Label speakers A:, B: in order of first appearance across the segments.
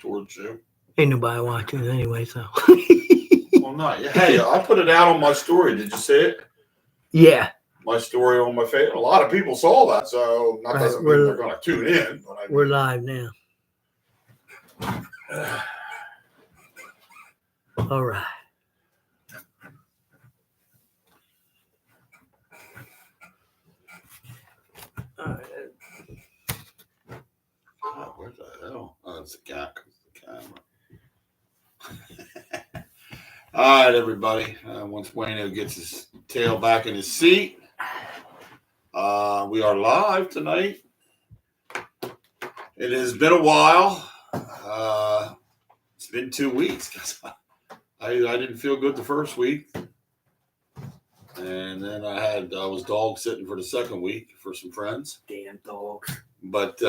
A: towards you.
B: Ain't nobody watching anyway, so.
A: Well, not yet. Hey, I put it out on my story. Did you see it?
B: Yeah.
A: My story on my Facebook. A lot of people saw that, so that doesn't mean they're going to tune in. But
B: we're live now. All right.
A: Oh, what the hell? Oh, it's the camera. All right, everybody. Once Wayno gets his tail back in his seat, we are live tonight. It has been a while. It's been 2 weeks because I didn't feel good the first week, and then I was dog sitting for the second week for some friends.
B: Damn dogs.
A: But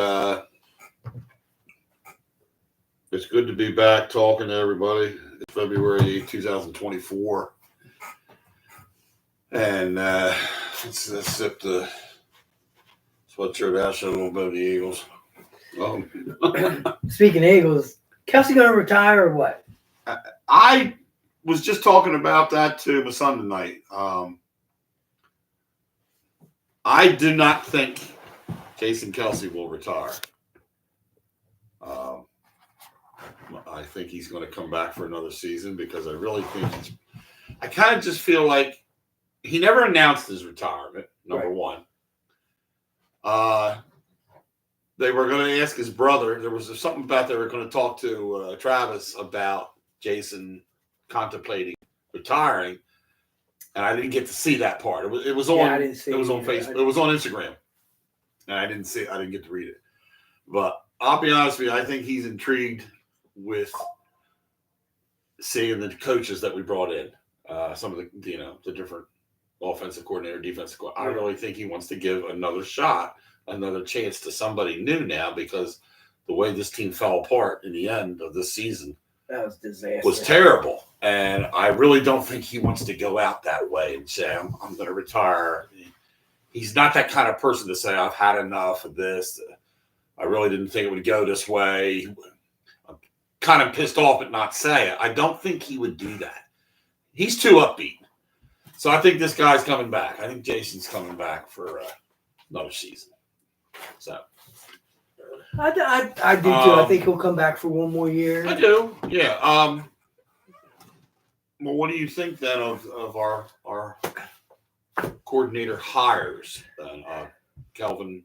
A: it's good to be back talking to everybody. It's February 2024. And let's sip the sweatshirt out, show a little bit of the Eagles.
B: Speaking of Eagles, Kelsey going to retire or what?
A: I was just talking about that to my son tonight. I do not think Jason Kelsey will retire. I think he's going to come back for another season because I really think I kind of just feel like he never announced his retirement, number one. They were going to ask his brother. There was something about they were going to talk to Travis about Jason contemplating retiring, and I didn't get to see that part. It was on.
B: I didn't see
A: it was on Facebook. It was on Instagram, and I didn't see it. I didn't get to read it. But I'll be honest with you. I think he's intrigued with seeing the coaches that we brought in. Some of the different offensive coordinator, defensive coordinator. I really think he wants to give another shot, another chance to somebody new now, because the way this team fell apart in the end of this season was terrible. And I really don't think he wants to go out that way and say, I'm going to retire. He's not that kind of person to say, I've had enough of this. I really didn't think it would go this way. I'm kind of pissed off at not saying it. I don't think he would do that. He's too upbeat. So I think this guy's coming back. I think Jason's coming back for another season. So
B: I do too. I think he'll come back for one more year.
A: I do. Yeah. Well, what do you think then of our coordinator hires? Kelvin,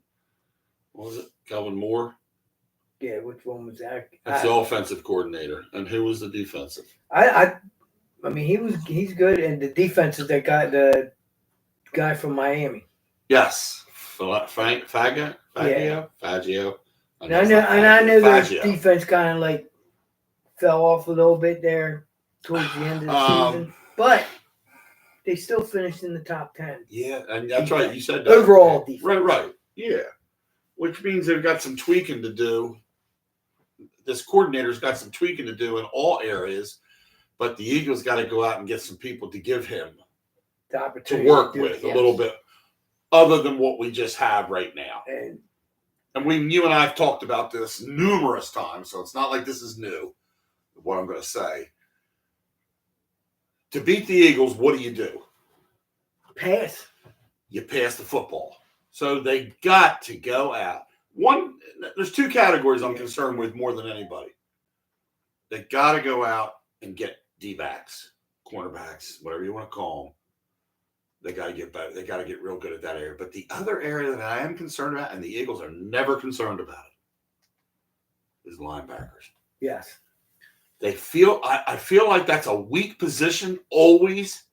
A: what was it? Kelvin Moore?
B: Yeah, which one was that?
A: That's the offensive coordinator. And who was the defensive?
B: I mean, he's good, and the defense is that guy, the guy from Miami.
A: Yes, Faggio.
B: And I know the defense kind of like fell off a little bit there towards the end of the season, but they still finished in the top 10.
A: Yeah, and that's right. You said that.
B: Overall defense.
A: Right. Yeah, which means they've got some tweaking to do. This coordinator's got some tweaking to do in all areas. But the Eagles got to go out and get some people to give him
B: the opportunity
A: to work with a little bit, other than what we just have right now. And you and I have talked about this numerous times, so it's not like this is new. What I'm going to say: to beat the Eagles, what do?
B: Pass.
A: You pass the football. So they got to go out. There's two categories I'm concerned with more than anybody. They got to go out and get D-backs, cornerbacks, whatever you want to call them. They got to get better. They got to get real good at that area. But the other area that I am concerned about, and the Eagles are never concerned about it, is linebackers.
B: Yes.
A: I feel like that's a weak position always.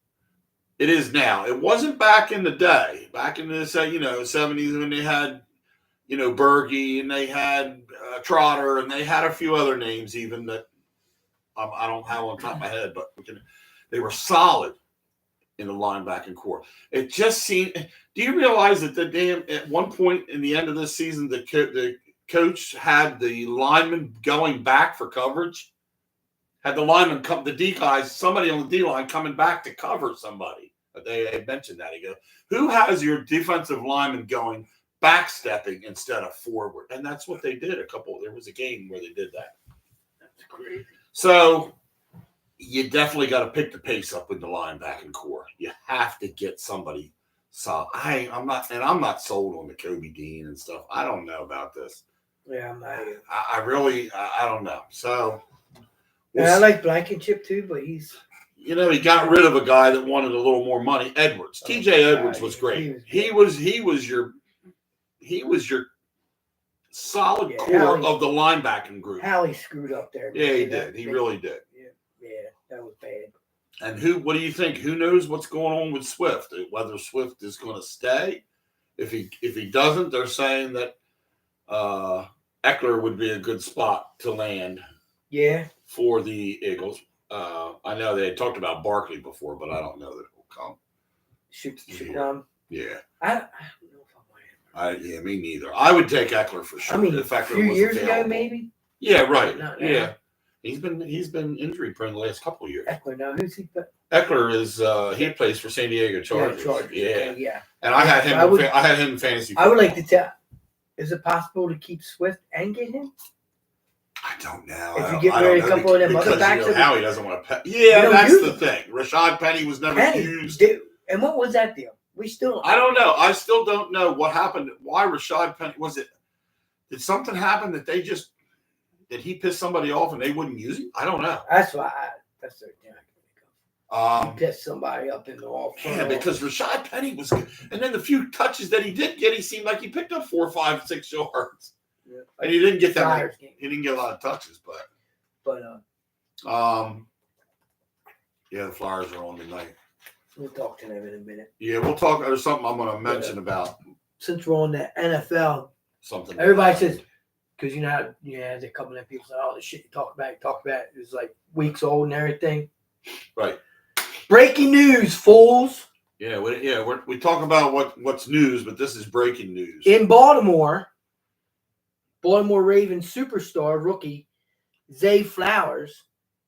A: It is now. It wasn't back in the day, back in the 70s when they had Berge and they had Trotter and they had a few other names even that I don't have on top of my head, but they were solid in the linebacking core. It just seemed. Do you realize that at one point in the end of this season, the coach had the linemen going back for coverage? Had the linemen come, the D guys, somebody on the D line coming back to cover somebody. They mentioned that. He goes, who has your defensive lineman going backstepping instead of forward? And that's what they did. There was a game where they did that. So you definitely got to pick the pace up with the linebacking core. You have to get somebody solid. I'm not sold on the Kobe Dean and stuff. I don't know about this.
B: Yeah, I'm not either.
A: I don't know. So
B: I like Blankenship too, but he's.
A: He got rid of a guy that wanted a little more money. Edwards, T.J. Edwards was great. He was your solid core of the linebacking group.
B: Hallie screwed up there.
A: Yeah, he did. He really did.
B: Yeah, that was bad.
A: And what do you think? Who knows what's going on with Swift? Whether Swift is going to stay? If he doesn't, they're saying that Eckler would be a good spot to land.
B: Yeah.
A: For the Eagles. I know they had talked about Barkley before, but I don't know that it will come.
B: Should come.
A: Yeah.
B: I don't know if I want him.
A: Yeah, me neither. I would take Eckler for sure.
B: I mean, a few years ago, maybe.
A: Yeah, right. Yeah, he's been injury prone the last couple of years.
B: Eckler, now who's he?
A: Eckler is he plays for San Diego Chargers.
B: Yeah.
A: And I had him. I had him in fantasy.
B: I would like to tell. Is it possible to keep Swift and get him?
A: I don't know.
B: If you get rid of a couple of them other backs,
A: how he doesn't want to pay. Yeah, that's the thing. Rashad Penny was never used.
B: And what was that deal?
A: I don't know. I still don't know what happened. Why Rashad Penny did something happen that did he piss somebody off and they wouldn't use him? I don't know.
B: That's why. That's the thing I can think of. Piss somebody up in the off.
A: Yeah, because Rashad Penny was good. And then the few touches that he did get, he seemed like he picked up 4, 5, 6 yards. Yeah. And he didn't get that. He didn't get a lot of touches, but yeah, the Flyers are on tonight.
B: We'll talk to them in a minute.
A: Yeah, we'll talk. There's something I'm going to mention about.
B: Since we're on the NFL,
A: something
B: everybody says because there's a couple of people say, "Oh, the shit you talk about is like weeks old and everything."
A: Right.
B: Breaking news, fools.
A: Yeah, we talk about what's news, but this is breaking news.
B: In Baltimore Ravens superstar rookie Zay Flowers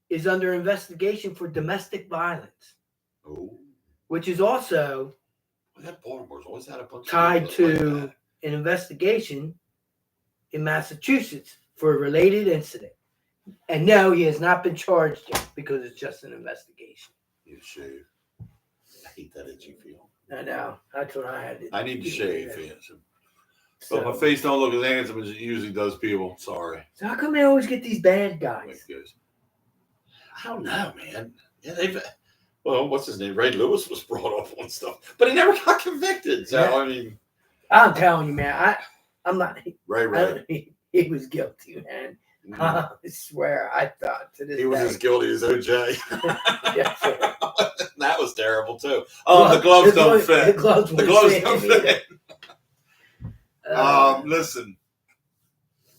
B: is under investigation for domestic violence.
A: Oh.
B: Which is also
A: Baltimore's always had a bunch
B: tied to an investigation in Massachusetts for a related incident. And no, he has not been charged yet because it's just an investigation.
A: You shave. I hate that itchy feel.
B: I know. That's what I had to do.
A: I need to shave. But my face don't look as handsome as it usually does, people. Sorry.
B: So how come they always get these bad guys?
A: I don't know, man. Yeah, what's his name? Ray Lewis was brought up on stuff, but he never got convicted. So yeah. I mean,
B: I'm telling you, man. I'm not.
A: Ray.
B: He was guilty, man. I swear, I thought to this
A: he was
B: day.
A: as guilty as OJ.
B: Yes, sir.
A: That was terrible too. The gloves don't fit.
B: The gloves don't fit.
A: Listen.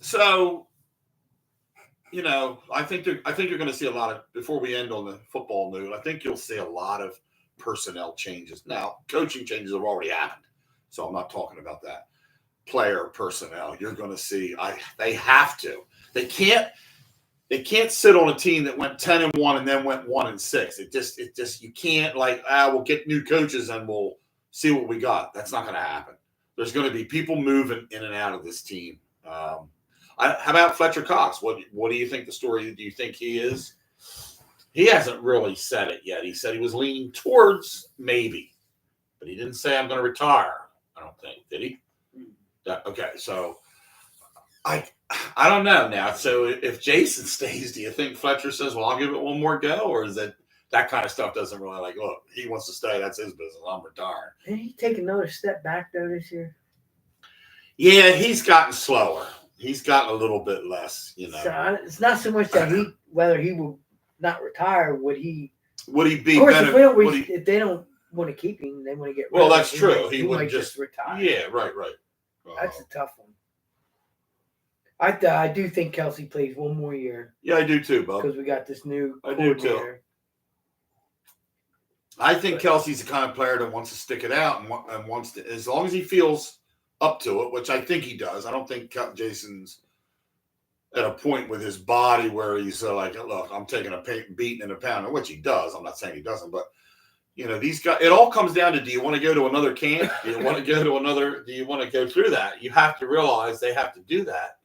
A: So, I think you're going to see a lot of, before we end on the football news, I think you'll see a lot of personnel changes. Now, coaching changes have already happened, so I'm not talking about that. Player personnel, you're going to see. They have to. They can't sit on a team that went 10-1 and then went 1-6. It just you can't we'll get new coaches and we'll see what we got. That's not going to happen. There's going to be people moving in and out of this team. How about Fletcher Cox? What do you think the story? Do you think he is? He hasn't really said it yet. He said he was leaning towards maybe, but he didn't say I'm going to retire. I don't think, did he? Okay, so I don't know now. So if Jason stays, do you think Fletcher says, "Well, I'll give it one more go," or is that kind of stuff doesn't really look? He wants to stay. That's his business. I'm retiring.
B: Did he take another step back though this year?
A: Yeah, he's gotten slower. He's gotten a little bit less,
B: So it's not so much that whether he will not retire, would he be?
A: Of course,
B: if they don't want to keep him, they want to get rid of him.
A: That's true. He
B: might
A: just
B: retire.
A: Yeah, right.
B: That's a tough one. I do think Kelsey plays one more year.
A: Yeah, I do too, Bob.
B: Because we got this new
A: coordinator. I do too. I think Kelsey's the kind of player that wants to stick it out and wants to, as long as he feels up to it, which I think he does. I don't think Jason's at a point with his body where he's look, I'm taking a beating in a pound, which he does. I'm not saying he doesn't, but these guys, it all comes down to, do you want to go to another camp? Do you want to go through that? You have to realize they have to do that,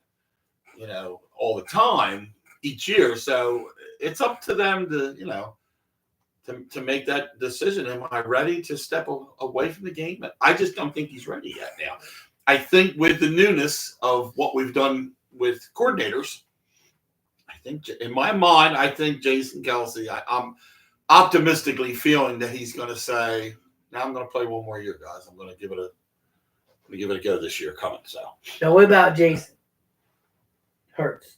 A: all the time each year. So it's up to them to, to make that decision. Am I ready to step away from the game? I just don't think he's ready yet now. I think with the newness of what we've done with coordinators, I think in my mind, I think Jason Kelsey, I'm optimistically feeling that he's going to say, now I'm going to play one more year, guys. I'm going to give it a go this year coming. So
B: now what about Jason Hurts?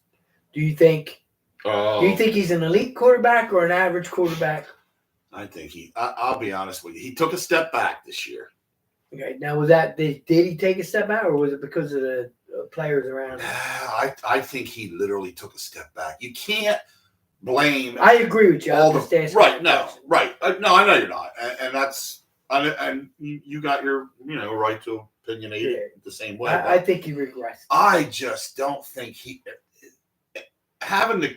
B: Do you think he's an elite quarterback or an average quarterback?
A: I think I'll be honest with you. He took a step back this year.
B: Okay. Now, did he take a step back, or was it because of the players around him?
A: I think he literally took a step back. You can't blame.
B: I agree with you.
A: Right. No, I know you're not. And that's, and you got your, right to opinionate the same way.
B: I think he regressed.
A: I just don't think having to,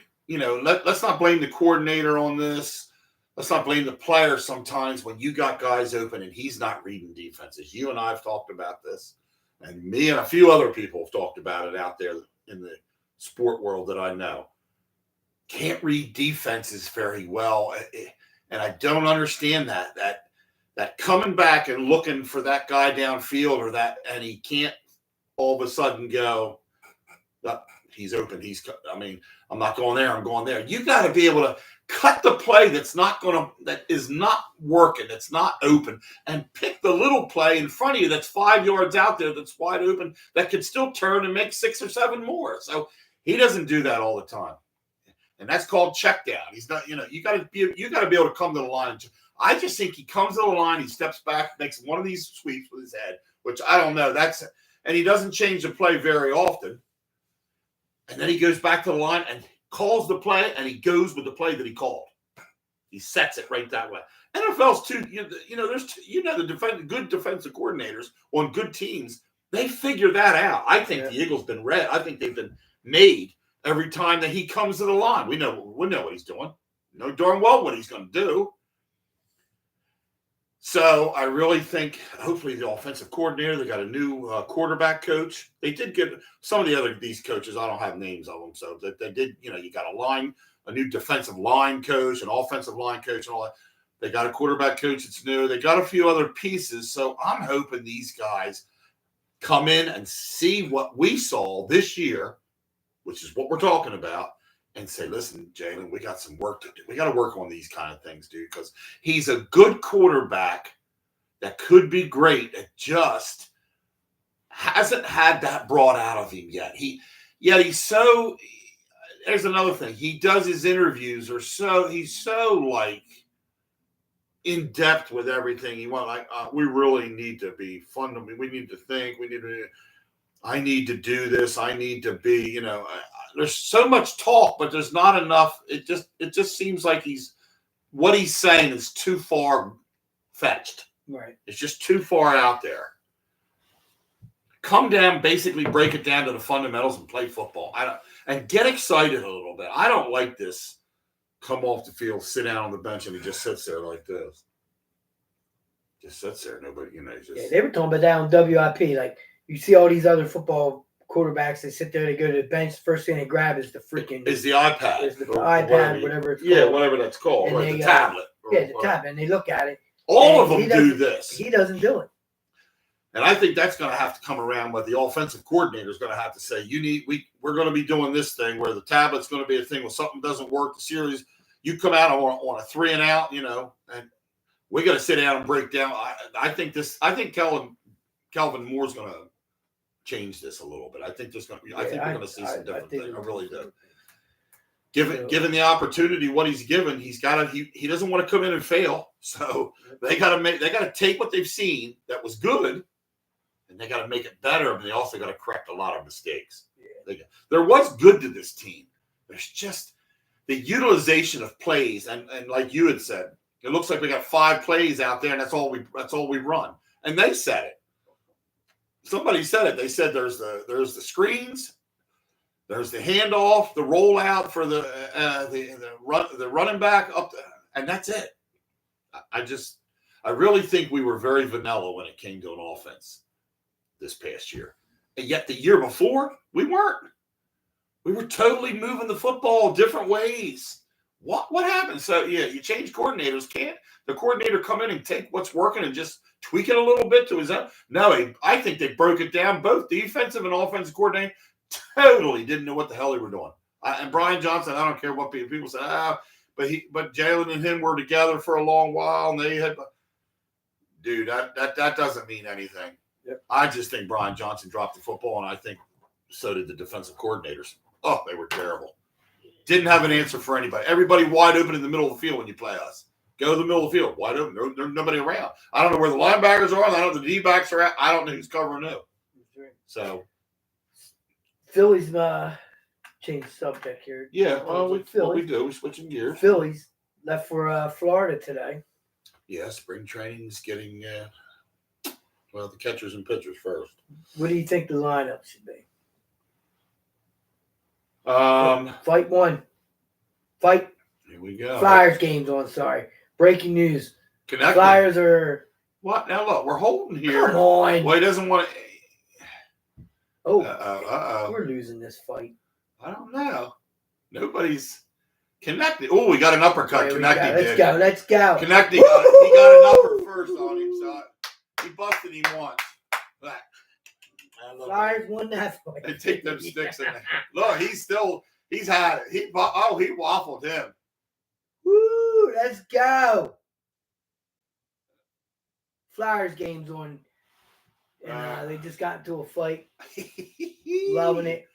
A: let's not blame the coordinator on this. Let's not blame the player sometimes when you got guys open and he's not reading defenses. You and I have talked about this, and me and a few other people have talked about it out there in the sport world that I know. Can't read defenses very well, and I don't understand that coming back and looking for that guy downfield and he can't all of a sudden go, he's open. I'm not going there. I'm going there. You got to be able to cut the play that is not working, that's not open, and pick the little play in front of you that's 5 yards out there that's wide open that could still turn and make 6 or 7 more. So he doesn't do that all the time, and that's called check down. He's not. You got to be able to come to the line. I just think he comes to the line, he steps back, makes one of these sweeps with his head, which I don't know. And he doesn't change the play very often. And then he goes back to the line and calls the play, and he goes with the play that he called. He sets it right that way. NFL's too, there's the good defensive coordinators on good teams. They figure that out. I think the Eagles been read. I think they've been made every time that he comes to the line. We know what he's doing. We know darn well what he's going to do. So I really think, hopefully, the offensive coordinator, they got a new quarterback coach. They did get some of these coaches. I don't have names of them, so they did. You got a new defensive line coach, an offensive line coach, and all that. They got a quarterback coach that's new. They got a few other pieces. So I'm hoping these guys come in and see what we saw this year, which is what we're talking about, and say, listen, Jalen, we got some work to do. We got to work on these kind of things, dude, because he's a good quarterback that could be great. It just hasn't had that brought out of him yet. He's so – there's another thing. He does his interviews he's so like in depth with everything. He wants we really need to be fundamental. We need to think. I need to do this. I need to be, there's so much talk, but there's not enough. It just seems like what he's saying is too far fetched.
B: Right.
A: It's just too far out there. Come down, basically break it down to the fundamentals and play football. And get excited a little bit. I don't like this. Come off the field, sit down on the bench, and he just sits there like this. Just sits there. Nobody,
B: they were talking about that on WIP. Like, you see all these other football quarterbacks, they sit there, they go to the bench. First thing they grab is the freaking
A: is the iPad.
B: Is the iPad, whatever it's called.
A: Yeah, whatever that's called. Right, the tablet.
B: The tablet. And they look at it.
A: All of them do this.
B: He doesn't do it.
A: And I think that's going to have to come around where the offensive coordinator is going to have to say, we're going to be doing this thing where the tablet's going to be a thing where something doesn't work. The series, you come out on a 3 and out, and we got to sit down and break down. I think Calvin Moore's going to change this a little bit. I think we're going to see some different things. I really do. Given the opportunity, what he's given, he doesn't want to come in and fail. So they got to take what they've seen that was good, and they got to make it better. But they also got to correct a lot of mistakes. Yeah. There was good to this team. There's just the utilization of plays, and like you had said, it looks like we got 5 plays out there, and that's all we run. And they said it. Somebody said it. They said there's the screens, there's the handoff, the rollout for the running back up, and that's it. I really think we were very vanilla when it came to an offense this past year, and yet the year before we weren't. We were totally moving the football different ways. What happened? So you change coordinators. Can't the coordinator come in and take what's working and just tweak it a little bit to his own? No, I think they broke it down. Both defensive and offensive coordinator totally didn't know what the hell they were doing. And Brian Johnson, I don't care what people say. But Jalen and him were together for a long while, and they had. Dude, that doesn't mean anything.
B: Yep.
A: I just think Brian Johnson dropped the football, and I think so did the defensive coordinators. Oh, they were terrible. Didn't have an answer for anybody. Everybody wide open in the middle of the field when you play us. Go to the middle of the field, wide open. There's nobody around. I don't know where the linebackers are. I don't know where the D-backs are at. I don't know who's covering who. So,
B: Phillies changed subject here.
A: Yeah, what we do, we're switching gears.
B: Phillies left for Florida today.
A: Yeah, spring training's getting the catchers and pitchers first.
B: What do you think the lineup should be? Fight one. Fight.
A: Here we go.
B: Flyers game's on. Sorry. Breaking news.
A: Connecting.
B: Flyers are.
A: What? Now look, we're holding here.
B: Come on.
A: Well, he doesn't want to.
B: Oh. We're losing this fight.
A: I don't know. Nobody's connected. Oh, we got an uppercut. Connecting.
B: Let's go.
A: Connecting. He got an upper first on him, so he busted him once.
B: Flyers won that fight.
A: They take them sticks in there. Look, he's had it. He waffled him.
B: Woo, let's go. Flyers game's on. And they just got into a fight. Loving it.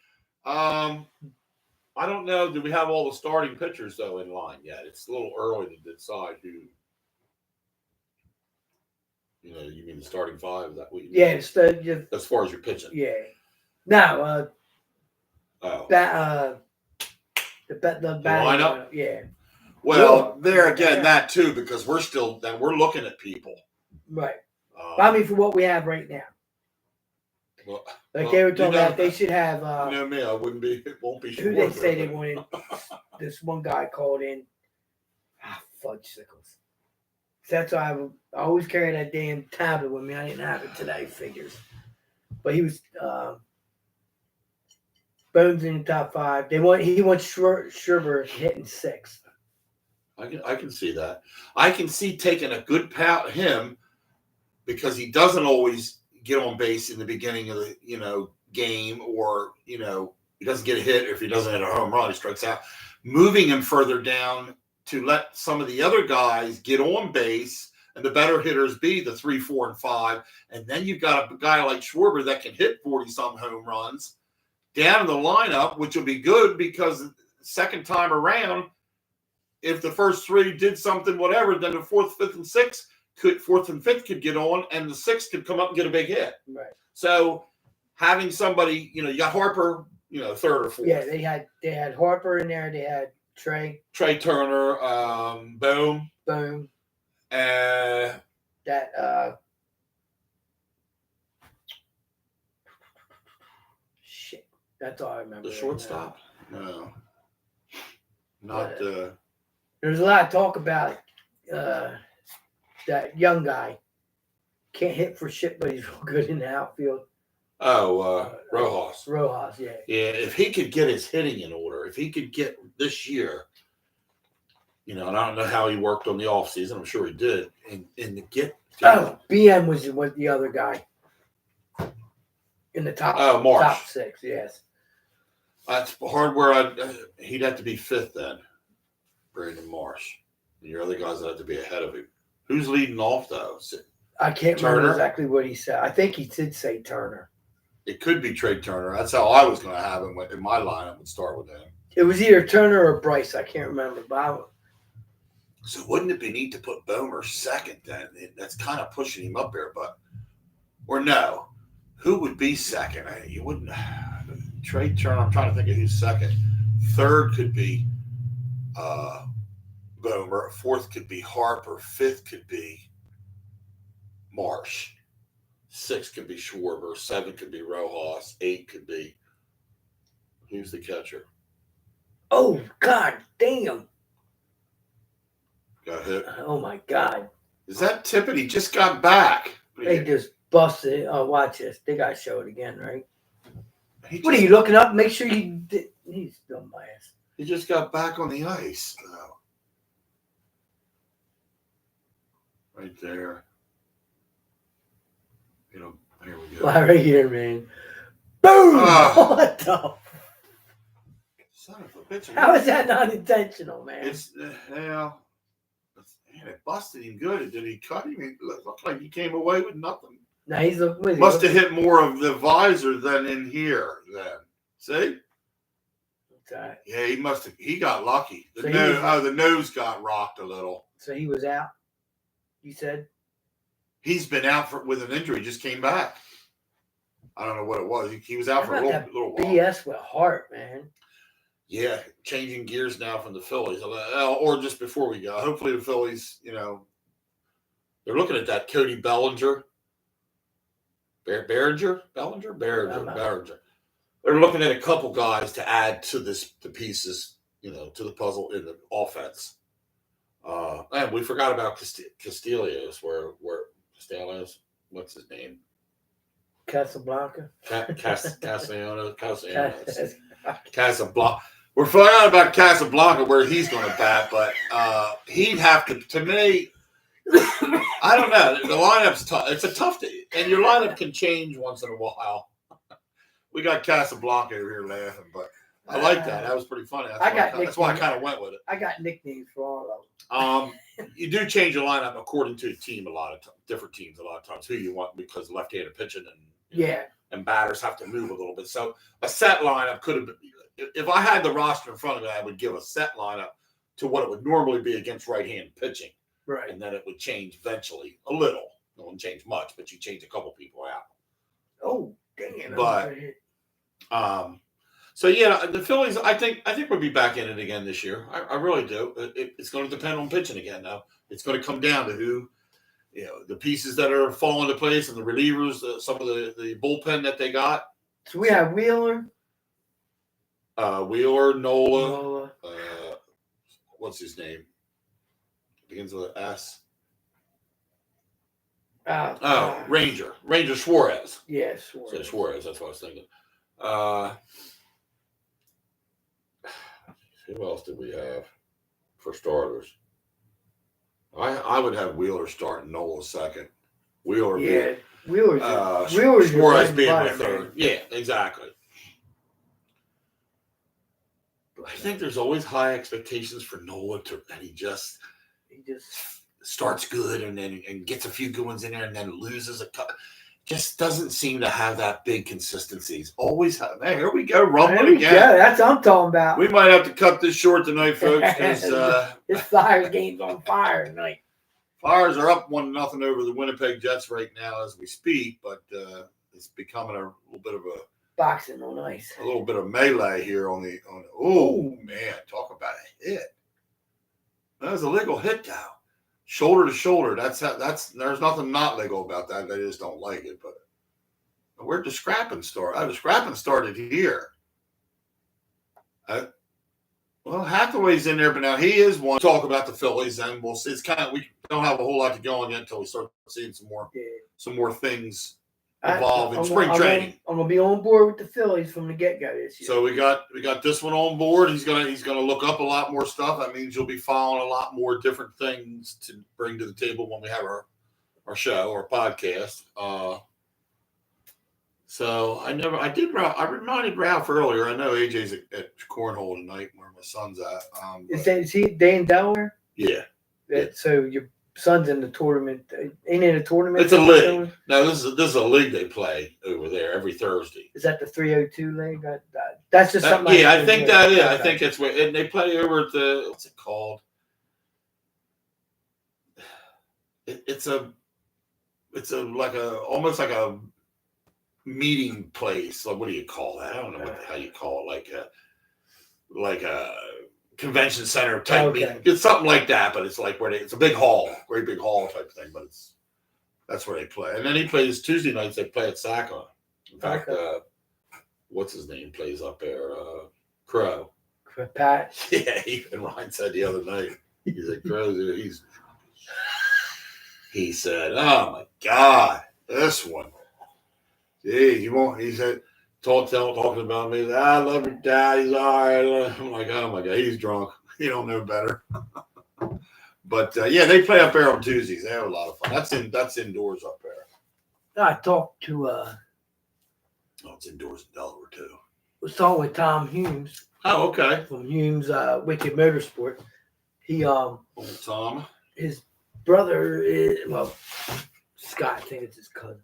A: I don't know. Do we have all the starting pitchers, though, in line yet? It's a little early to decide who. You mean the starting five? Is that what you mean?
B: Yeah,
A: as far as your pitching.
B: Yeah. No. The
A: lineup.
B: Yeah.
A: Well, there again, that too, because we're looking at people.
B: Right. I mean, for what we have right now. They were talking about they should have.
A: Me, I won't be sure.
B: Who they say they wanted? This one guy called in. Fudge sickles. That's why I always carry that damn tablet with me. I didn't have it today. Figures, but he was Bones in the top 5. He wants Scherber hitting 6th.
A: I can see that. I can see taking a good him because he doesn't always get on base in the beginning of the game, or he doesn't get a hit, or if he doesn't hit a home run, he strikes out. Moving him further down to let some of the other guys get on base, and the better hitters be the 3, 4, and 5, and then you've got a guy like Schwarber that can hit 40-some home runs down in the lineup, which will be good because second time around, if the first 3 did something, whatever, then the 4th, 5th, and 6th. 4th and 5th could get on, and the 6th could come up and get a big hit.
B: Right.
A: So having somebody, you got Harper, 3rd or 4th.
B: Yeah, they had Harper in there. They had Trey
A: Turner, Boom.
B: Shit. That's all I remember.
A: The shortstop? No. Not.
B: There's a lot of talk about that young guy. Can't hit for shit, but he's real good in the outfield.
A: Rojas.
B: Rojas, yeah.
A: Yeah, if he could get his hitting in order, if he could get this year, and I don't know how he worked on the offseason. I'm sure he did. And to get.
B: BM was the other guy in the top.
A: Marsh.
B: Top 6, yes.
A: That's hardware. He'd have to be 5th then, Brandon Marsh. And your other guys would have to be ahead of him. Who's leading off, though?
B: I can't remember exactly what he said. I think he did say Turner.
A: It could be Trey Turner. That's how I was going to have him in my lineup. Would start with him.
B: It was either Turner or Bryce. I can't remember.
A: So wouldn't it be neat to put Bomer 2nd then? That's kind of pushing him up there, or no? Who would be 2nd? You wouldn't. Trey Turner. I'm trying to think of who's 2nd. 3rd could be Bomer. 4th could be Harper. 5th could be Marsh. 6 could be Schwarber. 7 could be Rojas. 8 could be who's the catcher?
B: Oh God damn!
A: Got hit.
B: Oh my God!
A: Is that Tippett? He just got back.
B: They just busted. Oh, watch this. They got to show it again, right? What are you looking up? Make sure you did. He's dumb my ass.
A: He just got back on the ice. right there. Here we go.
B: Right here, man. Boom! What the?
A: Son of a bitch.
B: How is that not intentional, man?
A: It's man, it busted him good. Did he cut him? It looked like he came away with nothing.
B: No, he's
A: must have hit more of the visor than in here. Then see?
B: Right.
A: Yeah, he must have. He got lucky. The nose got rocked a little.
B: So he was out. You said
A: he's been out with an injury. Just came back. I don't know what it was. He was out for a little while.
B: BS with Hart, man.
A: Yeah, changing gears now from the Phillies, or just before we go. Hopefully, the Phillies, they're looking at that Cody Bellinger. Bellinger. They're looking at a couple guys to add to the pieces, to the puzzle in the offense. And we forgot about Castillo's. Where Castillo's? What's his name?
B: Casablanca.
A: Casablanca. We forgot about Casablanca where he's going to bat, but he'd have to me. I don't know. The lineup's tough. It's a tough day, and your lineup can change once in a while. We got Casablanca over here laughing, but I like that. That was pretty funny. That's why I kind of went with it.
B: I got nicknames for all of
A: them. You do change your lineup according to the team different teams a lot of times, who you want, because left-handed pitching and batters have to move a little bit. So a set lineup could have been, if I had the roster in front of me, I would give a set lineup to what it would normally be against right-handed pitching.
B: Right.
A: And then it would change eventually a little. It wouldn't change much, but you change a couple people out.
B: Oh, damn.
A: But so yeah, the Phillies, I think we'll be back in it again this year. I really do. It's going to depend on pitching again now. It's going to come down to who, the pieces that are falling into place and the relievers, some of the bullpen that they got.
B: So we have Wheeler,
A: Nola. What's his name? Begins with an S. Ranger Suarez.
B: Yes, Suarez.
A: So Suarez. That's what I was thinking. Who else did we have for starters? I would have Wheeler starting, Nola second. Wheeler's
B: Suarez
A: being my third. Yeah, exactly. I think there's always high expectations for Nola, and he just starts good and gets a few good ones in there and then loses a couple. Just doesn't seem to have that big consistency. He's always man, here we go, rumbling again.
B: Yeah, that's what I'm talking about.
A: We might have to cut this short tonight, folks, because
B: this Flyers game's on fire tonight.
A: Flyers are up 1-0 over the Winnipeg Jets right now as we speak, but it's becoming a little bit of a
B: boxing on ice.
A: A little bit of melee here on the. Oh man, talk about a hit. That was a legal hit now. Shoulder to shoulder. That's there's nothing not legal about that. They just don't like it. But where'd the scrapping start? The scrapping started here. Well, Hathaway's in there, but now he is one. Talk about the Phillies, and we'll see. It's we don't have a whole lot to go on yet until we start seeing some more things evolve in spring training.
B: I'm gonna be on board with the Phillies from the get-go this year.
A: So we got this one on board. He's gonna look up a lot more stuff. That means you'll be following a lot more different things to bring to the table when we have our show or podcast. So I reminded Ralph earlier. I know AJ's at cornhole tonight where my son's at.
B: Is he in Delaware?
A: Yeah.
B: So your son's in the tournament. Ain't it a tournament?
A: It's a league. No, this is a league they play over there every Thursday.
B: Is that the 302 league? That's just something.
A: I think that is. I think it's where and they play over at the what's it called? It's almost like a meeting place. Like, what do you call that? I don't know how you call it. Like a convention center type meeting. It's something like that, but it's like where it's a big hall, great big hall type thing. But that's where they play. And then he plays Tuesday nights. They play at Saco. In fact, what's his name plays up there? Crow.
B: Pat.
A: Yeah, even Ryan said the other night. He's like Crow. He said, "Oh my God, this one." Gee, he said, talking about me. I love your dad. He's all right. I'm like, oh my God, he's drunk. He don't know better. But yeah, they play up there on Tuesdays. They have a lot of fun. That's indoors up there.
B: I talked to
A: Oh, it's indoors in Delaware too.
B: was talking with Tom Humes.
A: Oh, okay.
B: From Humes Wicked Motorsport. He
A: Old Tom.
B: his brother is Scott, I think it's his cousin.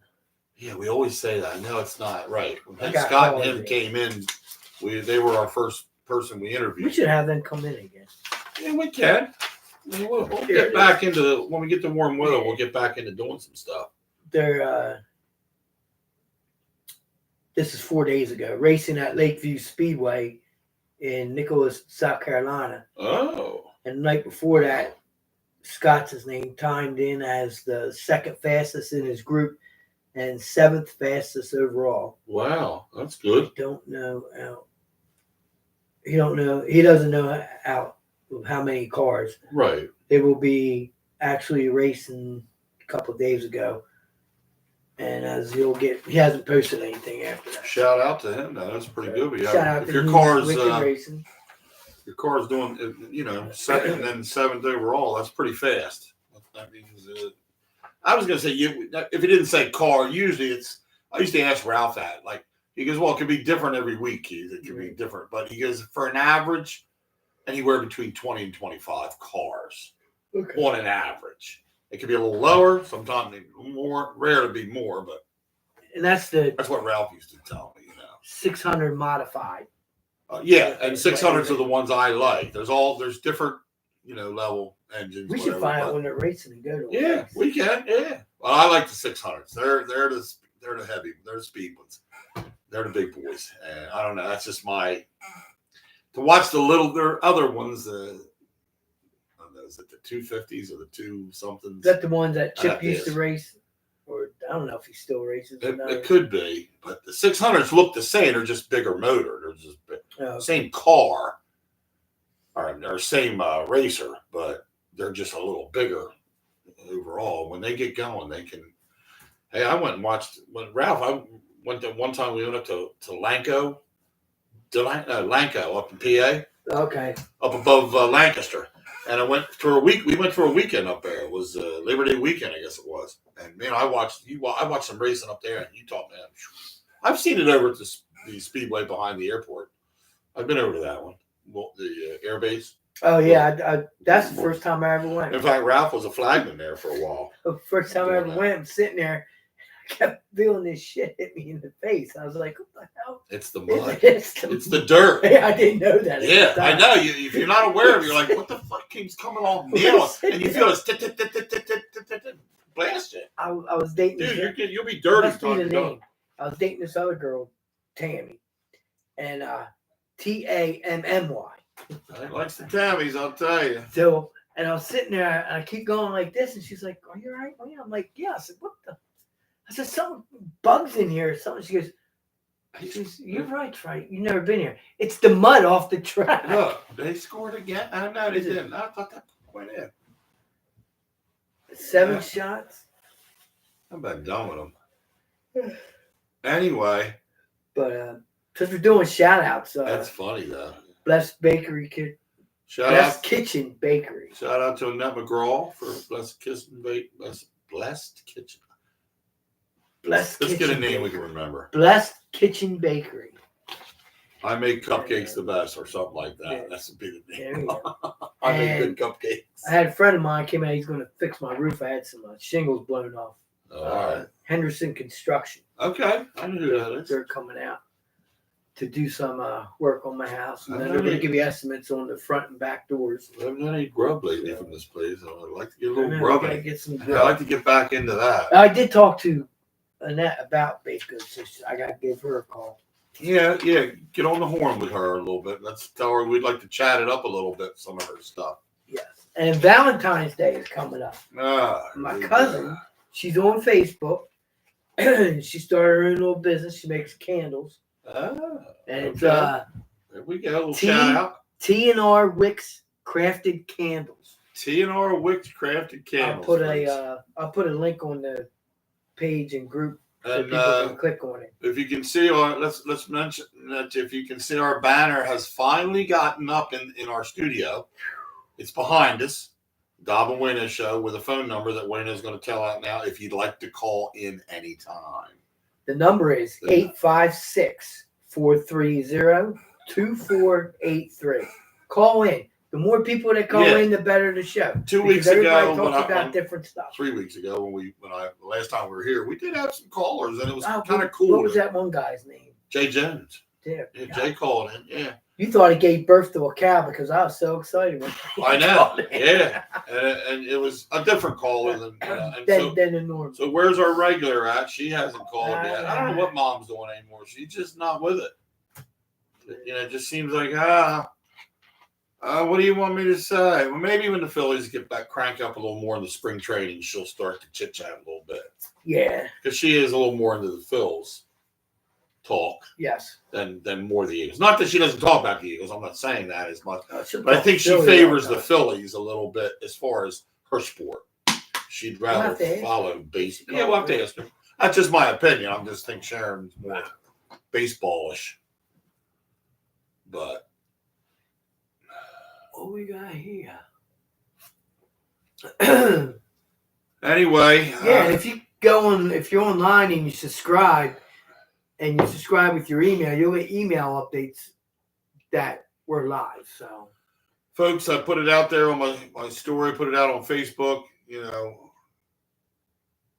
A: Yeah, we always say that. No, it's not right. When
B: got
A: Scott and
B: called
A: him came in, they were our first person we interviewed.
B: We should have them come in again.
A: Yeah, we can. We'll get back into when we get to warm weather. We'll get back into doing some stuff.
B: They're this is 4 days ago, racing at Lakeview Speedway in Nicholas, South Carolina.
A: Oh.
B: And the night before that, Scott's his name, timed in as the second fastest in his group and seventh fastest overall.
A: Wow, that's good.
B: He doesn't know out how many cars.
A: Right.
B: They will be actually racing a couple of days ago. And as he hasn't posted anything after that.
A: Shout out to him. Now that's pretty good.
B: Shout out
A: if
B: to
A: your
B: him,
A: car's
B: racing.
A: your car's doing second and then seventh overall, that's pretty fast. That means I was gonna say if he didn't say car, usually I used to ask Ralph that. Like he goes, well, it could be different every week. It could be different, but he goes for an average, anywhere between 20 and 25 cars on an average. It could be a little lower, sometimes more. Rare to be more, but
B: and that's
A: what Ralph used to tell me.
B: 600 modified.
A: Yeah, and 600s are the ones I like. There's different level engines.
B: We should find out when they're racing and go to.
A: Yeah,
B: race.
A: we can. Yeah, well, I like the 600s. They're the heavy. They're the speed ones. They're the big boys. And I don't know. That's just to watch there are other ones. Is it the 250s or the 2-somethings?
B: Is that the ones that Chip used to race? Or I don't know if he still races.
A: It could be, but the 600s look the same. They're just bigger motor. They're just same car or same racer, but they're just a little bigger overall. When they get going, they can. Hey, I went and watched Ralph. I went to one time. We went up to Lanco, Lanco up in PA.
B: Okay.
A: Up above Lancaster. And I went for a week. We went for a weekend up there. It was Labor Day weekend, I guess it was. And man, I watched some racing up there in Utah, man. I've seen it over at the speedway behind the airport. I've been over to that one, the air base.
B: Oh yeah, that's the first time I ever went.
A: In fact, Ralph was a flagman there for a while.
B: The first time I ever went, I'm sitting there. I kept feeling this shit hit me in the face. I was like, what the hell?
A: It's the mud.
B: It's
A: the dirt.
B: I didn't know that.
A: Yeah, I know. If you're not aware of it, you're like, what the fuck keeps coming off nail? And you feel this blast it.
B: I was dating
A: Dude, you'll be dirty.
B: I was dating this other girl, Tammy. And Tammy.
A: I likes the Tammys, I'll tell you.
B: So, and I was sitting there, and I keep going like this, and she's like, are you all right? I'm like, yeah. I said, what the? I said, some bugs in here or something. She goes, you're right. You've never been here. It's the mud off the track.
A: Look, they scored again. I know they didn't. I thought that went in.
B: 7 shots.
A: I'm about done with them. Anyway.
B: But, because we're doing shout outs.
A: That's funny, though.
B: Blessed Bakery Kid. Blessed Kitchen Bakery.
A: Shout out to Annette McGraw for Blessed Kitchen. Blessed Kitchen. Let's get a name we can remember.
B: Blessed Kitchen Bakery.
A: I make cupcakes the best, or something like that. Yeah. That's the name. I make good cupcakes.
B: I had a friend of mine came out. He's going to fix my roof. I had some shingles blown off.
A: All right.
B: Henderson Construction.
A: Okay, I know who that is.
B: They're coming out to do some work on my house, and then they're going to give you estimates on the front and back doors.
A: I haven't had any grub lately from this place. I'd like to get a little grubbing.
B: I'd
A: like to get back into that.
B: I did talk to Annette about baked goods, so I got to give her a call.
A: Yeah, get on the horn with her a little bit. Let's tell her we'd like to chat it up a little bit, some of her stuff.
B: Yes, and Valentine's Day is coming up. My cousin, she's on Facebook. She started her own little business. She makes candles. And it's
A: there we go. A little shout out.
B: T&R Wicks Crafted Candles.
A: T&R Wicks Crafted Candles.
B: I'll put a link on the page and group so people can click on it.
A: If you can see let's mention that if you can see our banner has finally gotten up in our studio. It's behind us. Dob And Wayno Show with a phone number that Wayno's going to tell out now if you'd like to call in anytime.
B: The number is 856-430-2483. Call in. The more people that call in, the better the show.
A: 2 weeks ago,
B: talks about different stuff.
A: 3 weeks ago, the last time we were here, we did have some callers, and it was kind of cool.
B: What was that one guy's name?
A: Jay Jones. Yeah, Jay called in. Yeah.
B: You thought he gave birth to a cow because I was so excited.
A: I know. Yeah, and it was a different caller than
B: the normal.
A: So where's our regular at? She hasn't called yet. I don't know what Mom's doing anymore. She's just not with it. It just seems like what do you want me to say? Well, maybe when the Phillies get back, crank up a little more in the spring training, she'll start to chit chat a little bit.
B: Yeah,
A: because she is a little more into the Phils talk.
B: Yes,
A: than more the Eagles. Not that she doesn't talk about the Eagles. I'm not saying that as much, but I think she favors the Phillies a little bit as far as her sport. She'd rather follow baseball. Yeah, we'll have to ask her. That's just my opinion. I just think Sharon's more baseballish. But
B: what we got here?
A: Anyway,
B: and if you're online and you subscribe with your email, you'll get email updates that we're live. So,
A: folks, I put it out there on my story. Put it out on Facebook.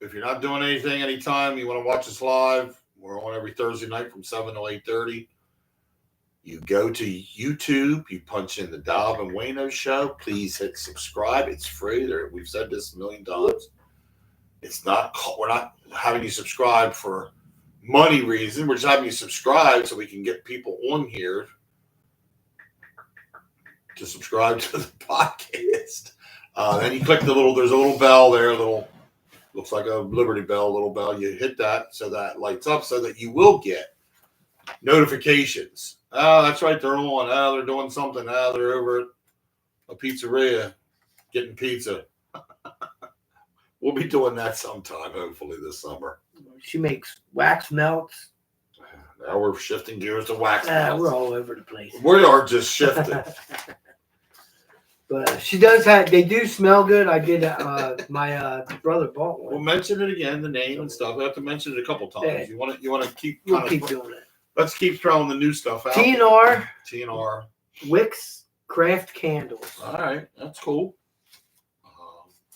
A: If you're not doing anything anytime, you want to watch us live. We're on every Thursday night from 7 to 8:30. You go to YouTube, you punch in the Dob And Wayno Show. Please hit subscribe. It's free. We've said this a million times. We're not having you subscribe for money reason. We're just having you subscribe so we can get people on here to subscribe to the podcast. Then you click there's a little bell there, looks like a Liberty Bell, little bell. You hit that so that lights up so that you will get notifications. Oh, that's right, they're on. Oh, they're doing something. Oh, they're over at a pizzeria getting pizza. We'll be doing that sometime, hopefully this summer.
B: She makes wax melts.
A: Now we're shifting gears to wax melts.
B: We're all over the place.
A: We are just shifting.
B: But she does they do smell good. I did, my brother bought one.
A: We'll mention it again, the name and stuff. We have to mention it a couple times. Yeah. You want to keep.
B: We'll keep doing it.
A: Let's keep throwing the new stuff out.
B: TNR. Wicks Craft Candles.
A: All right, that's cool.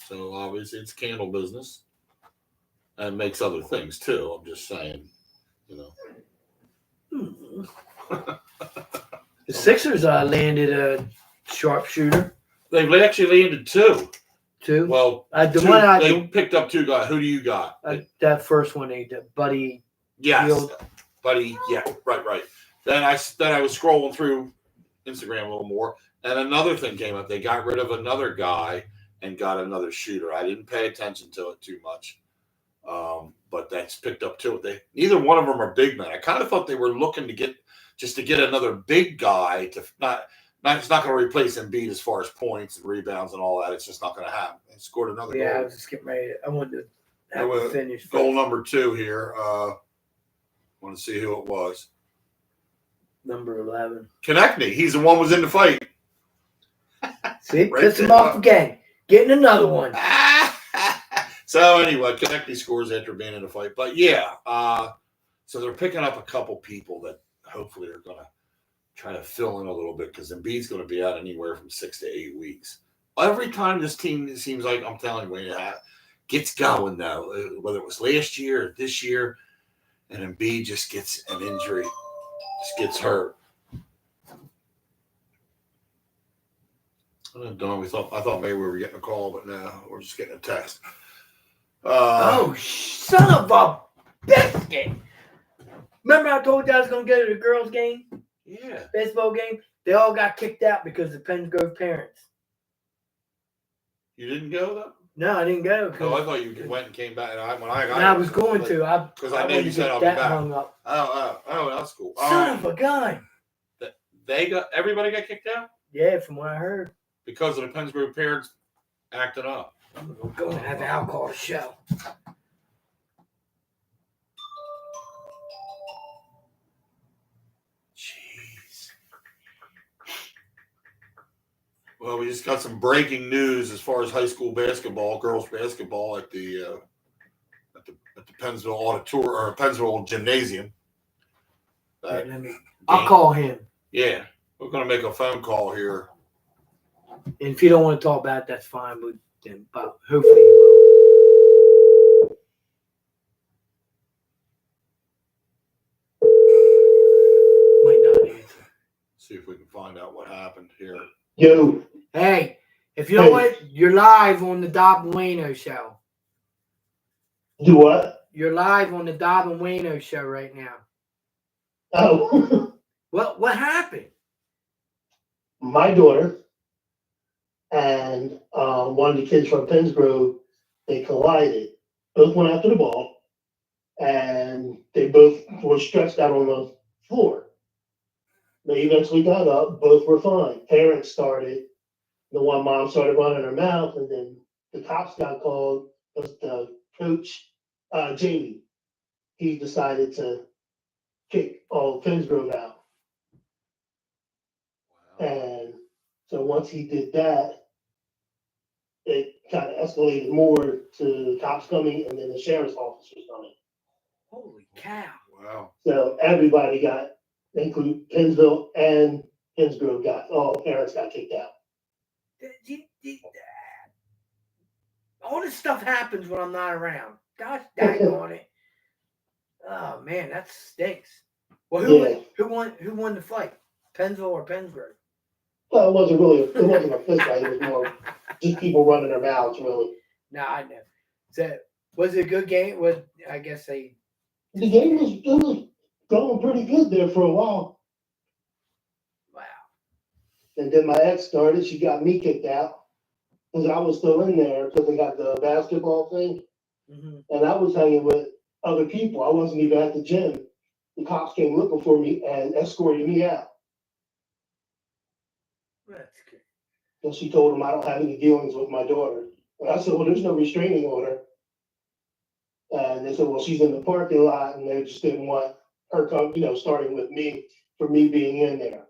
A: So obviously it's candle business, and makes other things too. I'm just saying,
B: The Sixers landed a sharpshooter.
A: They've actually landed two.
B: Two?
A: Well, they picked up two guys. Who do you got?
B: That first one, Buddy.
A: Yes,
B: Field.
A: Buddy. Yeah, right. Then I was scrolling through Instagram a little more, and another thing came up. They got rid of another guy and got another shooter. I didn't pay attention to it too much, but that's picked up too. Neither one of them are big men. I kind of thought they were looking to get another big guy to not. It's not going to replace Embiid as far as points and rebounds and all that. It's just not going to happen. They scored another goal.
B: Yeah, I was just getting ready. I wanted to have to finish.
A: Goal number 2 here. Want to see who it was.
B: Number 11.
A: Konechny. He's the one who was in the fight.
B: See? Pissed him off again. Getting another one.
A: So anyway, Konechny scores after being in the fight. But yeah, so they're picking up a couple people that hopefully are going to try to fill in a little bit because Embiid's going to be out anywhere from 6 to 8 weeks. Every time this team, it seems like, I'm telling you, it gets going, though, whether it was last year or this year, and Embiid just gets an injury, just gets hurt. I thought maybe we were getting a call, but no, we're just getting a text.
B: Son of a biscuit! Remember I told you I was going to go to the girls' game?
A: Yeah.
B: Baseball game? They all got kicked out because of Penn Grove parents.
A: You didn't go, though?
B: No, I didn't go.
A: Oh, I thought you went and came back.
B: I was going to.
A: Because I knew you said I'll be back.
B: Hung up.
A: Oh, that's cool.
B: Son of a gun.
A: Everybody got kicked out?
B: Yeah, from what I heard.
A: Because of the Pennsgrove parents acting up.
B: I'm going to have alcohol to show.
A: Jeez. Well, we just got some breaking news as far as high school basketball, girls basketball at the Pennsville Auditorium or Pennsville Gymnasium.
B: I'll call him.
A: Yeah, we're gonna make a phone call here.
B: And if you don't want to talk about it, that's fine. But hopefully you will. Might not answer.
A: See if we can find out what happened here.
C: Yo.
B: Hey, if you know what, you're live on the Dob And Wayno Show.
C: Do what?
B: You're live on the Dob And Wayno Show right now.
C: Oh.
B: What happened?
C: My daughter and one of the kids from Pennsgrove, they collided. Both went after the ball, and they both were stretched out on the floor. They eventually got up. Both were fine. Parents started. The one mom started running her mouth, and then the cops got called because the coach, Jamie, he decided to kick all Pennsgrove out.
A: Wow.
C: And so once he did that, it kind of escalated more to the cops coming and then the sheriff's officers coming.
B: Holy cow.
A: Wow.
C: So everybody got, including Pennsville and Pennsgrove, all parents got kicked out.
B: All this stuff happens when I'm not around. Gosh dang on it. Oh man, that stinks. Well, who won the fight? Pennsville or Pennsgrove?
C: Well, it wasn't a fist fight. It was more just people running their mouths, really.
B: No, I know. So, was it a good game? I guess the
C: game was going pretty good there for a while.
B: Wow.
C: And then my ex started. She got me kicked out because I was still in there because they got the basketball thing.
B: Mm-hmm.
C: And I was hanging with other people. I wasn't even at the gym. The cops came looking for me and escorted me out.
B: That's good.
C: And she told them I don't have any dealings with my daughter. And I said, well, there's no restraining order. And they said, well, she's in the parking lot, and they just didn't want her starting with me for me being in there.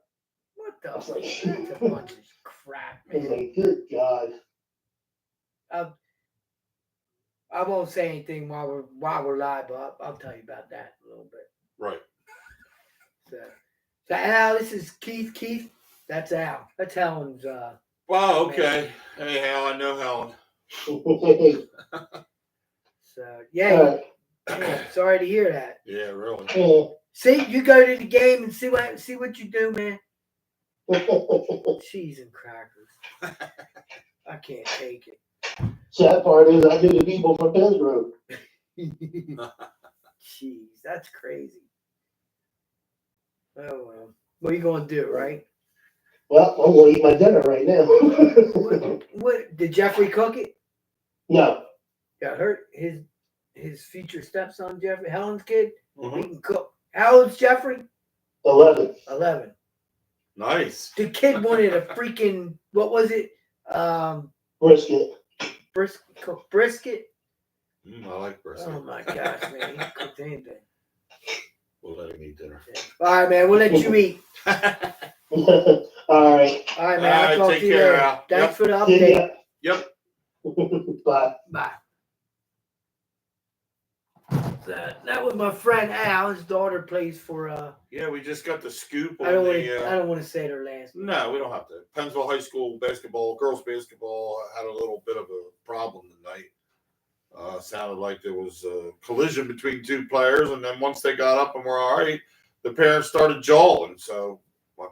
B: What the fuck? That's a bunch of crap,
C: I was
B: man.
C: like, good God.
B: I won't say anything while we're live, but I'll tell you about that a little bit.
A: Right.
B: So Al, this is Keith. Keith, that's Al. That's Helen's.
A: Wow. Okay. Man. Hey, Hal. I know Helen.
B: So yeah. Sorry to hear that.
A: Yeah. Really.
B: See, you go to the game and see what you do, man. Cheese and crackers. I can't take it.
C: Sad part is I knew the people from Pennsgrove.
B: Jeez, that's crazy. Oh well. What are you gonna do, right?
C: Well, I'm gonna eat my dinner right now.
B: What did Jeffrey cook it?
C: No.
B: Got hurt. His future stepson, Jeffrey, Helen's kid,
A: Mm-hmm.
B: he can cook. How old's Jeffrey?
C: 11.
B: 11.
A: Nice.
B: The kid wanted a freaking, what was it?
C: Brisket.
B: Brisket.
A: I like brisket.
B: Oh my gosh, man! He cooked anything.
A: We'll let him eat dinner.
B: Yeah. All right, man. We'll let you eat.
C: All right.
B: All right, man. I'll talk
A: take
B: to you
A: care,
B: later.
A: Al.
B: Thanks for the
C: See
B: update.
C: ya.
A: Yep.
C: Bye.
B: Bye. That was my friend Al. His daughter plays for.
A: Yeah, we just got the scoop on
B: I don't want to say their last name.
A: No, we don't have to. Pennsville High School basketball, girls basketball had a little bit of a problem tonight. Sounded like there was a collision between two players, and then once they got up and were all right, the parents started jawing. So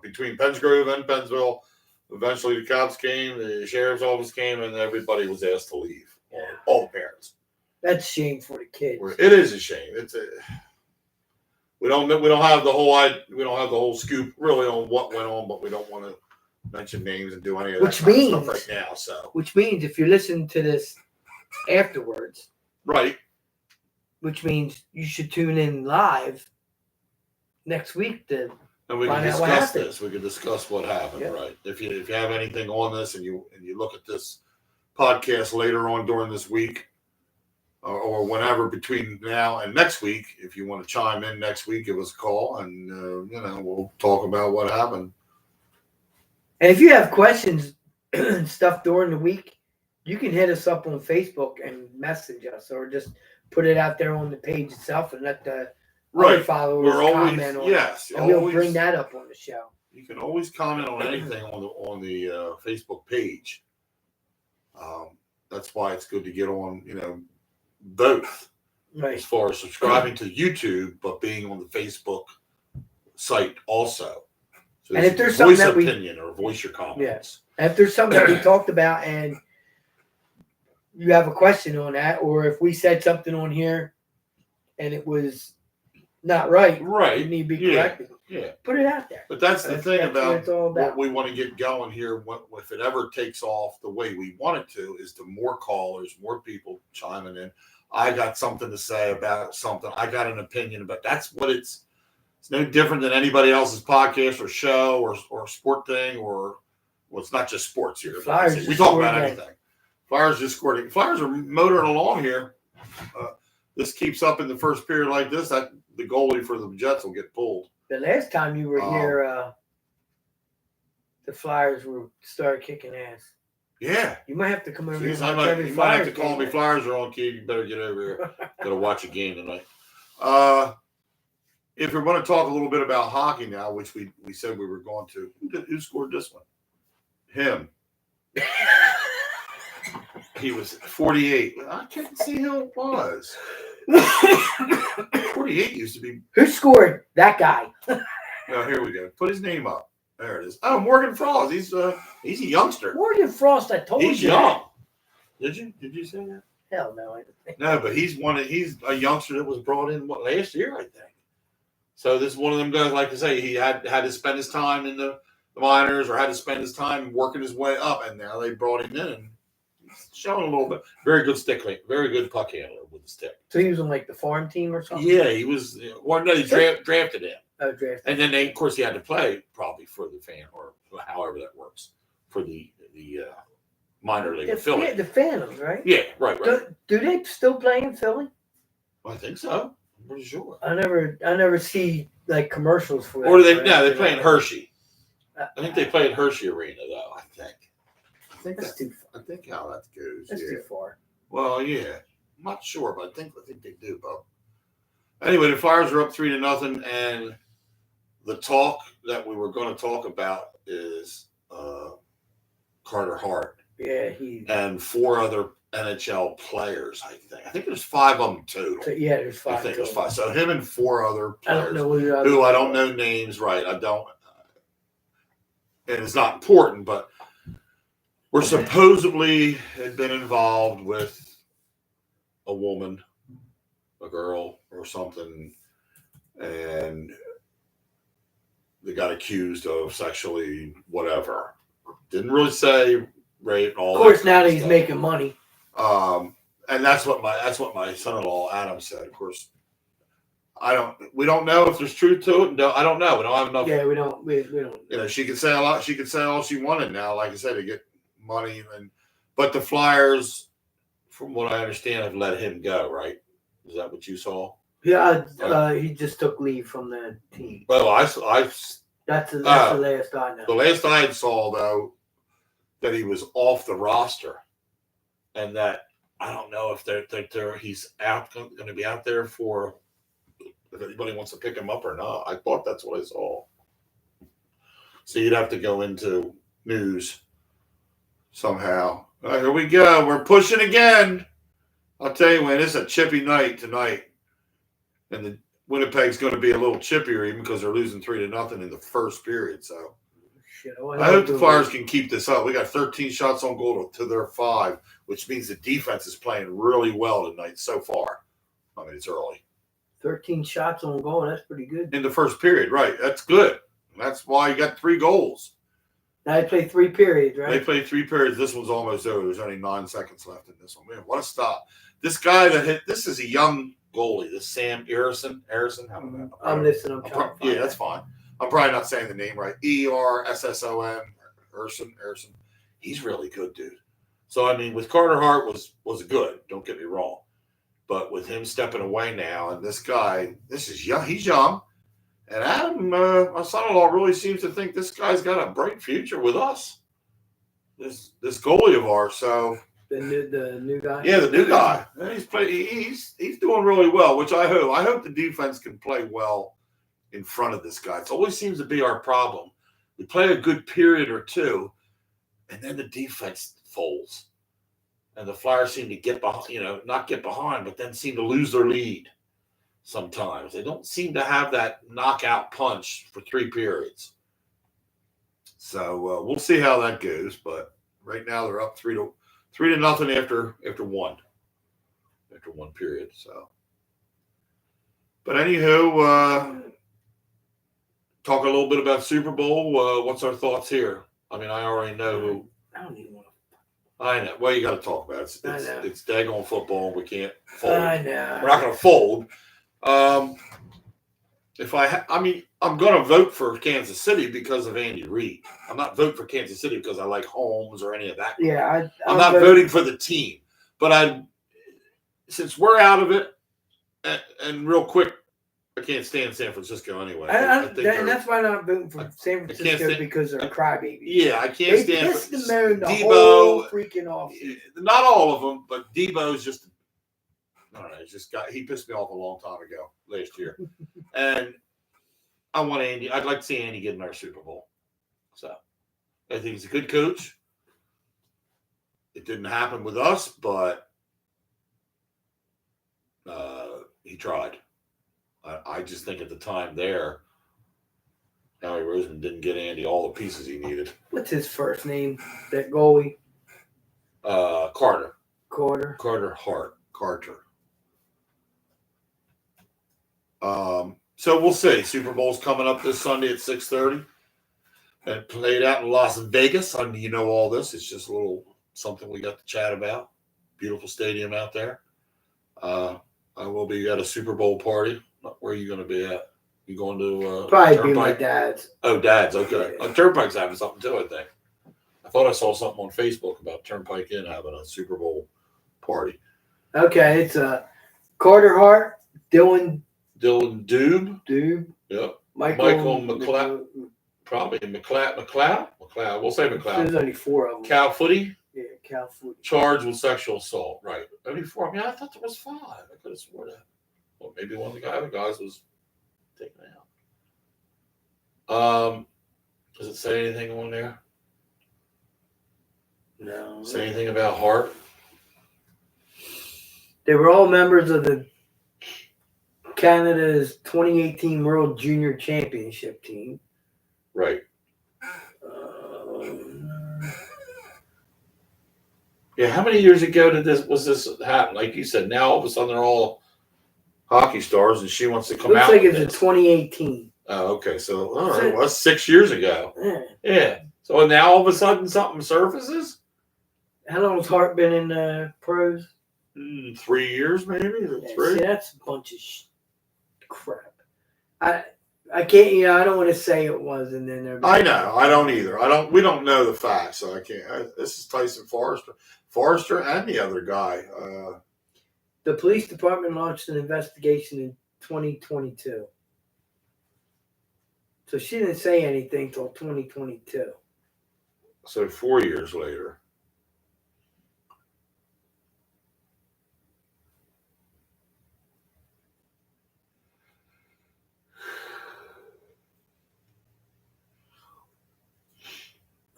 A: between Pennsgrove and Pennsville, eventually the cops came, the sheriff's office came, and everybody was asked to leave. All the parents.
B: That's a shame for the kids.
A: It is a shame. We don't have the whole scoop really on what went on, but we don't want to mention names and do any of that stuff right now. So,
B: which means if you're listening to this afterwards,
A: right,
B: which means you should tune in live next week to
A: and we can
B: find out what
A: discuss
B: happened.
A: this. We can discuss what happened.
B: Yep.
A: Right. If you have anything on this and you look at this podcast later on during this week. Or whenever between now and next week, if you want to chime in next week, give us a call and we'll talk about what happened.
B: And if you have questions, stuff during the week, you can hit us up on Facebook and message us, or just put it out there on the page itself and let the other followers comment on it. And we'll bring that up on the show.
A: You can always comment on anything on the Facebook page. That's why it's good to get on, both.
B: Right.
A: As far as subscribing to YouTube, but being on the Facebook site also. So
B: and if there's something that
A: opinion or voice your comments.
B: Yes. And if there's something that we talked about and you have a question on that, or if we said something on here and it was not right, it need to be corrected.
A: Yeah.
B: Put it out there.
A: But that's the thing about what we want to get going here. If it ever takes off the way we want it to, is the more callers, more people chiming in. I got something to say about something. I got an opinion about. That's what it's no different than anybody else's podcast or show or sport thing it's not just sports here. We talk about anything. Flyers just scored. Flyers are motoring along here. This keeps up in the first period like this. That the goalie for the Jets will get pulled.
B: The last time you were here, the Flyers started kicking ass.
A: Yeah.
B: You might have to come over here.
A: You might have to call me. Flyers are on, kid. You better get over here. Got to watch a game tonight. If we're going to talk a little bit about hockey now, which we said we were going to, who scored this one? Him. He was 48. I can't see who it was. 48 used to be.
B: Who scored? That guy.
A: Oh, here we go. Put his name up. There it is. Oh, Morgan Frost. He's a youngster.
B: Morgan Frost. I told you.
A: He's young. Did you say that?
B: Hell no. I didn't think
A: no, but he's a youngster that was brought in last year, I think. So this is one of them guys. Like I say, he had to spend his time in the minors, or had to spend his time working his way up, and now they brought him in and he's showing a little bit. Very good stickling. Very good puck handler with the stick.
B: So he was on the farm team or something.
A: Yeah, he was. Well, no, they drafted him.
B: Oh, drafted.
A: And then of course, he had to play probably for the fan, or however that works, for the minor league affiliate.
B: Yeah, the Phantoms, right?
A: Yeah, right.
B: Do they still play in Philly?
A: I think so. I'm pretty sure.
B: I never see commercials for that.
A: Or they play in Hershey. I think they play at Hershey Arena though. I think
B: that's too far.
A: I think how that goes.
B: That's too far.
A: Well, yeah. I'm not sure, but I think they do, Bo. Anyway, the Flyers are up 3-0, and the talk that we were going to talk about is Carter Hart.
B: Yeah,
A: and 4 other NHL players. I think there's 5 of them total.
B: So, yeah, there's 5.
A: I think there's 5. So him and 4 other players.
B: I don't know
A: who I don't know names. Right, I don't. And it's not important, but we're supposedly had been involved with a woman, a girl, or something, and they got accused of sexually whatever. Didn't really say rape. All
B: of course, now that he's making money.
A: And that's what my son-in-law Adam said. Of course, we don't know if there's truth to it. I don't know. We don't have enough.
B: Yeah, we don't. We don't.
A: She could say a lot. She could say all she wanted now. Like I said, to get money, but the Flyers, from what I understand, have let him go. Right? Is that what you saw?
B: Yeah, he just took leave from the team.
A: Well,
B: that's the last I know.
A: The last I saw, though, that he was off the roster, and that I don't know if he's going to be out there for if anybody wants to pick him up or not. I thought that's what I saw. So you'd have to go into news somehow. All right, here we go. We're pushing again. I'll tell you, man, it's a chippy night tonight, and the Winnipeg's going to be a little chippier even because they're losing 3-0 in the first period. So I hope the Flyers can keep this up. We got 13 shots on goal to their 5, which means the defense is playing really well tonight so far. I mean, it's early.
B: 13 shots on goal. That's pretty good.
A: In the first period, right. That's good. That's why you got 3 goals.
B: Now they play 3 periods, right?
A: They played 3 periods. This one's almost over. There's only 9 seconds left in this one. Man, what a stop. This guy that hit, this is a young goalie, this Sam Erison.
B: I'm listening.
A: Yeah, that's fine. I'm probably not saying the name right. Ersson. Erison. He's really good, dude. So, I mean, with Carter Hart was good. Don't get me wrong. But with him stepping away now, and this guy, this is young. He's young. And Adam, my son-in-law, really seems to think this guy's got a bright future with us. this goalie of ours. So
B: the new guy.
A: Yeah, the new guy. He's doing really well, which I hope. I hope the defense can play well in front of this guy. It always seems to be our problem. We play a good period or two, and then the defense folds, and the Flyers seem to get behind. Not get behind, but then seem to lose their lead. Sometimes they don't seem to have that knockout punch for 3 periods. So we'll see how that goes. But right now they're up 3-0 after one period. So, but anywho, talk a little bit about Super Bowl. What's our thoughts here? I mean, I already know who.
B: I don't even want to.
A: I know. Well, you got to talk about it. It's daggone football. We can't fold.
B: I know.
A: We're not going to fold. I'm going to vote for Kansas City because of Andy Reid. I'm not voting for Kansas City because I like Holmes or any of that.
B: Yeah,
A: I'm not voting for the team. But since we're out of it, and real quick, I can't stand San Francisco anyway.
B: And that's why I'm not voting for San Francisco because they're crybabies.
A: Yeah, I can't stand
B: They pissed the moon the
A: Debo,
B: whole freaking off.
A: Not all of them, but Debo's just. I don't know. He pissed me off a long time ago last year, and I want Andy. I'd like to see Andy get in our Super Bowl. So I think he's a good coach. It didn't happen with us, but he tried. I just think at the time there, Howie Roseman didn't get Andy all the pieces he needed.
B: What's his first name? That goalie?
A: Carter.
B: Carter
A: Carter. So we'll see. Super Bowl's coming up this Sunday at 6:30. And played out in Las Vegas. I mean, you know all this. It's just a little something we got to chat about. Beautiful stadium out there. I will be at a Super Bowl party. Where are you going to be at? You going to
B: probably
A: Turnpike?
B: Be my dad's.
A: Oh, Dad's. Okay.
B: Yeah.
A: Turnpike's having something too, I think. I thought I saw something on Facebook about Turnpike Inn having a Super Bowl party.
B: Okay, it's Carter Hart, Dylan
A: Doob.
B: Yep.
A: Michael McLeod. Probably McLeod. We'll say McLeod.
B: There's only 4 of them.
A: Cal Footy.
B: Yeah, Cal Footy.
A: Charged with sexual assault. Right. Only 4. I mean, I thought there was 5. I could have sworn that. Well, maybe one of the other guys was taken out. Does it say anything on there?
B: No.
A: Say anything about Hart?
B: They were all members of the Canada's 2018 World Junior Championship team.
A: Right. Yeah, how many years ago was this happen? Like you said, now all of a sudden they're all hockey stars, and she wants to come out.
B: Looks like it's in 2018.
A: Oh, okay. So, all right. Well, that's 6 years ago. Yeah. So now all of a sudden something surfaces?
B: How long has Hart been in pros?
A: 3 years, maybe?
B: Yeah, 3? See, that's a bunch of crap. I can't, I don't want to say it was, and then
A: I know. I don't either. We don't know the facts, so I can't. This is Tyson Forrester and the other guy.
B: The police department launched an investigation in 2022. So she didn't say anything until 2022.
A: So 4 years later.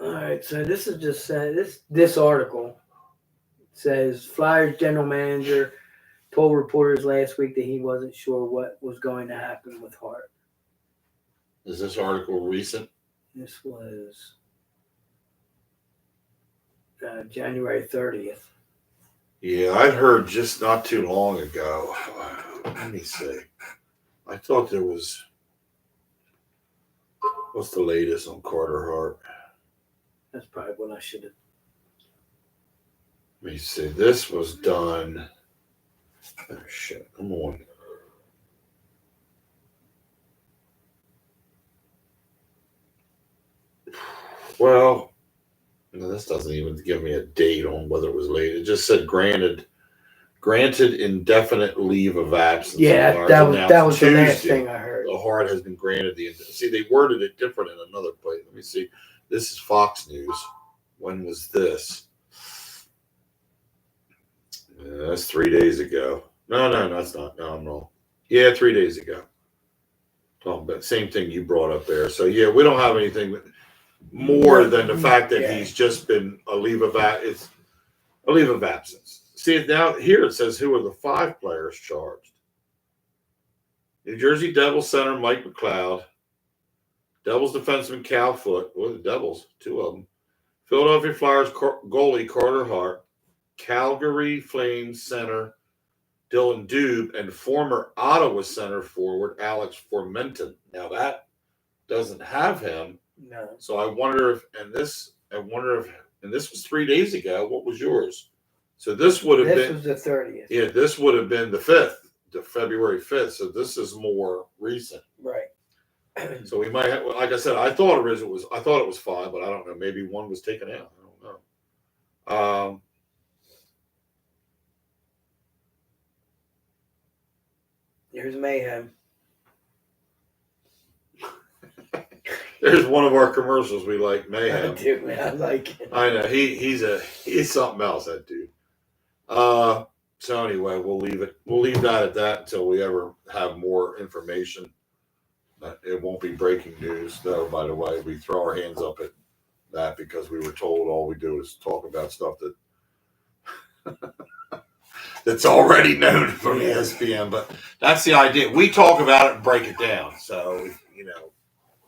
B: All right, so this is just this article says Flyers general manager told reporters last week that he wasn't sure what was going to happen with Hart.
A: Is this article recent?
B: This was January 30th.
A: Yeah, I'd heard just not too long ago. Let me see. I thought there was. What's the latest on Carter Hart?
B: That's probably what I should have.
A: Let me see. This was done. Oh, shit. Come on. Well, no, this doesn't even give me a date on whether it was late. It just said granted indefinite leave of absence.
B: Yeah, that was the last thing I heard.
A: The Hart has been granted see, they worded it different in another place. Let me see. This is Fox News. When was this? That's 3 days ago. No, that's not. No, I'm wrong. Yeah, 3 days ago. Talking about same thing you brought up there. So yeah, we don't have anything more than the fact that he's just been a leave of absence. See, now here it says who are the 5 players charged. New Jersey Devils center Mike McLeod, Devils defenseman Cal Foote, the Devils, 2 of them. Philadelphia Flyers goalie Carter Hart, Calgary Flames center Dylan Dube, and former Ottawa center forward Alex Formenton. Now that doesn't have him.
B: No.
A: So I wonder if this was 3 days ago. What was yours? So this would have been.
B: This was the 30th.
A: Yeah, this would have been the 5th, the February 5th. So this is more recent.
B: Right.
A: So we might have, like I said, I thought it was 5, but I don't know. Maybe one was taken out. I don't know.
B: There's mayhem.
A: There's one of our commercials we like, mayhem.
B: Dude, man, I like it.
A: I know he's something else, that dude. So anyway, we'll leave that at that until we ever have more information. It won't be breaking news, though. By the way, we throw our hands up at that because we were told all we do is talk about stuff that that's already known from ESPN. But that's the idea. We talk about it and break it down. So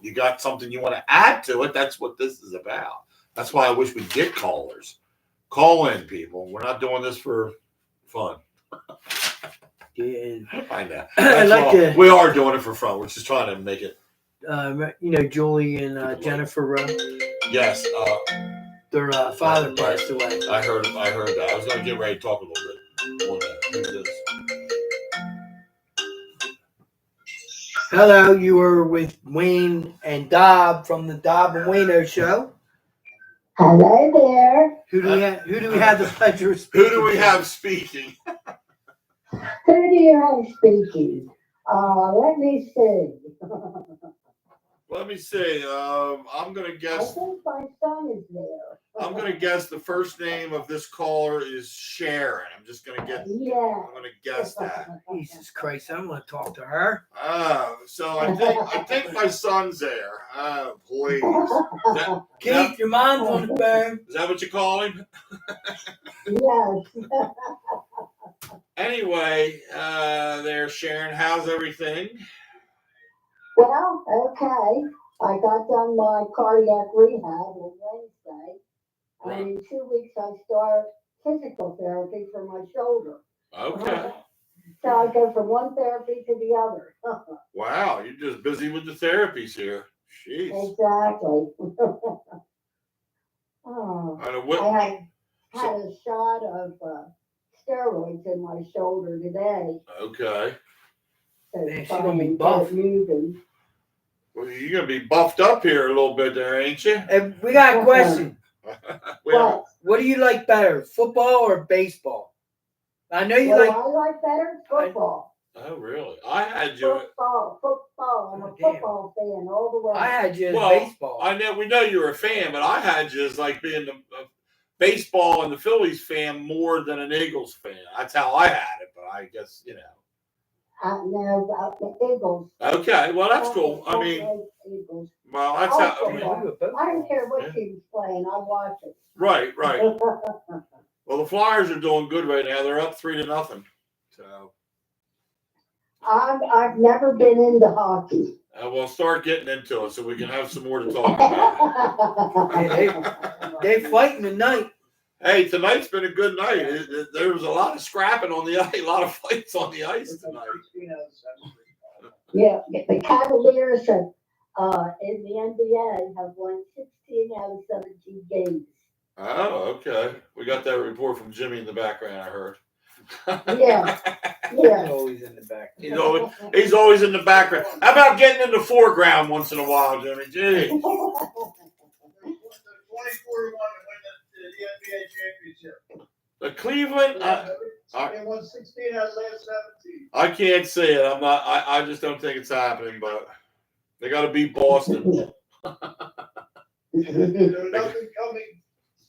A: you got something you want to add to it. That's what this is about. That's why I wish we'd get callers. Call in, people. We're not doing this for fun.
B: Yeah.
A: I know. We are doing it for fun. We're just trying to make it.
B: Julie and Jennifer.
A: Yes.
B: Their father passed away.
A: I heard that. I was going to get ready to talk a little bit more than that. Who's this?
B: Hello, you were with Wayne and Dob from the Dob And Wayno Show.
D: Hello there.
B: Who do we have the pleasure of speaking?
A: Who do we have speaking?
D: Who do you have speaking? Let me see.
A: Let me see. I'm going to
D: I
A: guess.
D: think my son is there.
A: I'm going to guess the first name of this caller is Sharon. I'm just going to guess.
D: Yeah.
A: I'm going to guess that.
B: Jesus Christ, I don't want to talk to her.
A: So I think my son's there. Oh, please.
B: Keith, your mom's on the phone.
A: Is that what you call him?
D: Yes.
A: Anyway, there, Sharon. How's everything?
D: Well, okay. I got done my cardiac rehab on Wednesday. And in 2 weeks, I start physical therapy for my shoulder.
A: Okay.
D: So I go from one therapy to the other.
A: Wow, you're just busy with the therapies here. Jeez.
D: Exactly. Oh,
A: I
D: I had a shot of steroids in my shoulder today.
A: Okay.
D: So
B: Man, she's gonna be buff.
D: moving.
A: Well, you're going to be buffed up here a little bit there, ain't you?
B: Hey, we got a question.
D: Well,
B: What do you like better, football or baseball? I know you
D: what
B: like.
D: I like better? Football.
A: Oh, really? I had you.
D: Football. I'm a football fan all the way.
B: I had you as
A: Well,
B: baseball.
A: we know you're a fan, but I had you as like being a baseball and the Phillies fan more than an Eagles fan. That's how I had it, but I guess,
D: No, about the Eagles.
A: Okay, well, that's cool. I mean,
D: Eagles.
A: well, that's how. I mean,
D: I don't care what team's playing. I watch it.
A: right. Well, the Flyers are doing good right now. They're up 3-0. So
D: I've never been into hockey.
A: we'll start getting into it so we can have some more to talk about.
B: Hey, they fighting tonight.
A: Hey, tonight's been a good night. There was a lot of scrapping on the ice, a lot of fights on the ice tonight.
D: Yeah, the Cavaliers have, in the NBA have won 16 out of 17 games.
A: Oh, okay. We got that report from Jimmy in the background, I heard.
D: Yeah.
B: He's always in the back.
A: He's always in the background. How about getting in the foreground once in a while, Jimmy? Gee.
E: 24-1 to win the NBA championship.
A: The Cleveland,
E: They won 16 out of the last 17.
A: I can't say it. I just don't think it's happening, but they got to beat Boston.
E: There's nothing coming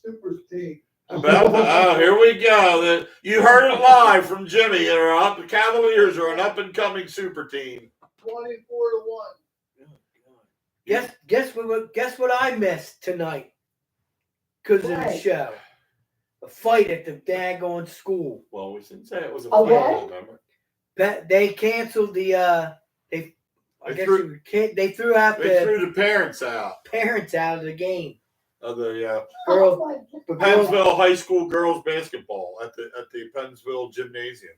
E: Supers team.
A: Here we go. You heard it live from Jimmy. The Cavaliers are an up-and-coming super team.
E: 24-1.
B: Guess what I missed tonight because of the
D: Right.
B: show. A fight at the daggone school.
A: Well, we didn't say it was a
D: Oh,
A: fight,
D: what?
A: remember?
B: They canceled the they threw out
A: They
B: the
A: threw the parents out
B: parents out of the game.
A: of the
B: Girls,
D: Oh, my
B: the girls,
A: Pennsville High School girls basketball at the Pennsville gymnasium.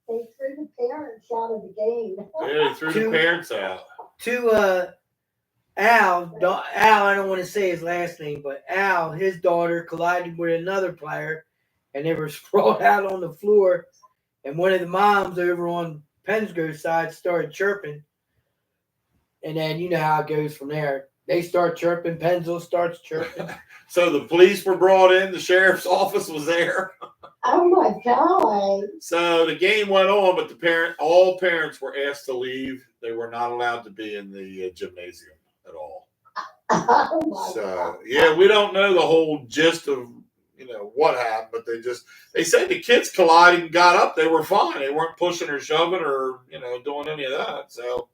D: They threw the parents out of the game.
A: Yeah, they threw the parents out.
B: Al, I don't want to say his last name, but Al, his daughter collided with another player, and they were sprawled out on the floor. And one of the moms over on Pensgrove's side started chirping, and then you know how it goes from there. They start chirping. Pennsville starts chirping.
A: So the police were brought in. The sheriff's office was there.
D: Oh my God.
A: So the game went on, but all parents were asked to leave. They were not allowed to be in the gymnasium at all.
D: Oh my
A: So
D: God.
A: yeah, we don't know the whole gist of what happened, but they said the kids collided and got up. They were fine. They weren't pushing or shoving or doing any of that. So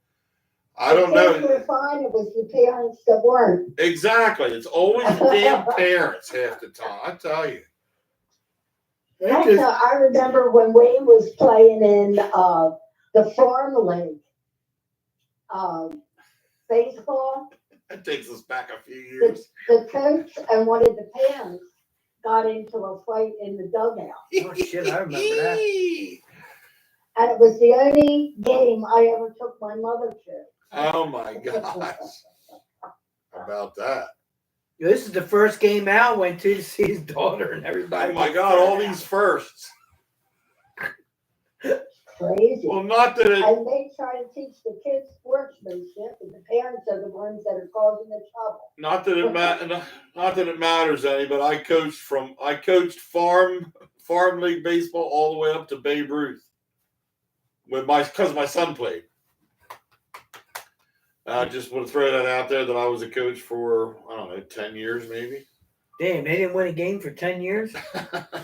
A: I don't
D: The kids
A: know.
D: were fine. It was the parents that weren't.
A: Exactly. It's always the damn parents half the time. I tell you.
D: I remember when Wayne was playing in the farm league baseball.
A: That takes us back a few years.
D: The coach and one of the parents got into a fight in the dugout.
B: Oh shit, I remember that.
D: And it was the only game I ever took my mother to.
A: Oh my gosh. How about that?
B: This is the first game Al went to see his daughter and everybody.
A: Oh my God, all these firsts.
D: Crazy.
A: Well, not that it.
D: And they try to teach the kids sportsmanship, and the parents are the ones that are causing the trouble.
A: Not that it matters any, but I coached farm league baseball all the way up to Babe Ruth because my son played. I just want to throw that out there that I was a coach for 10 years maybe.
B: Damn, they didn't win a game for 10 years.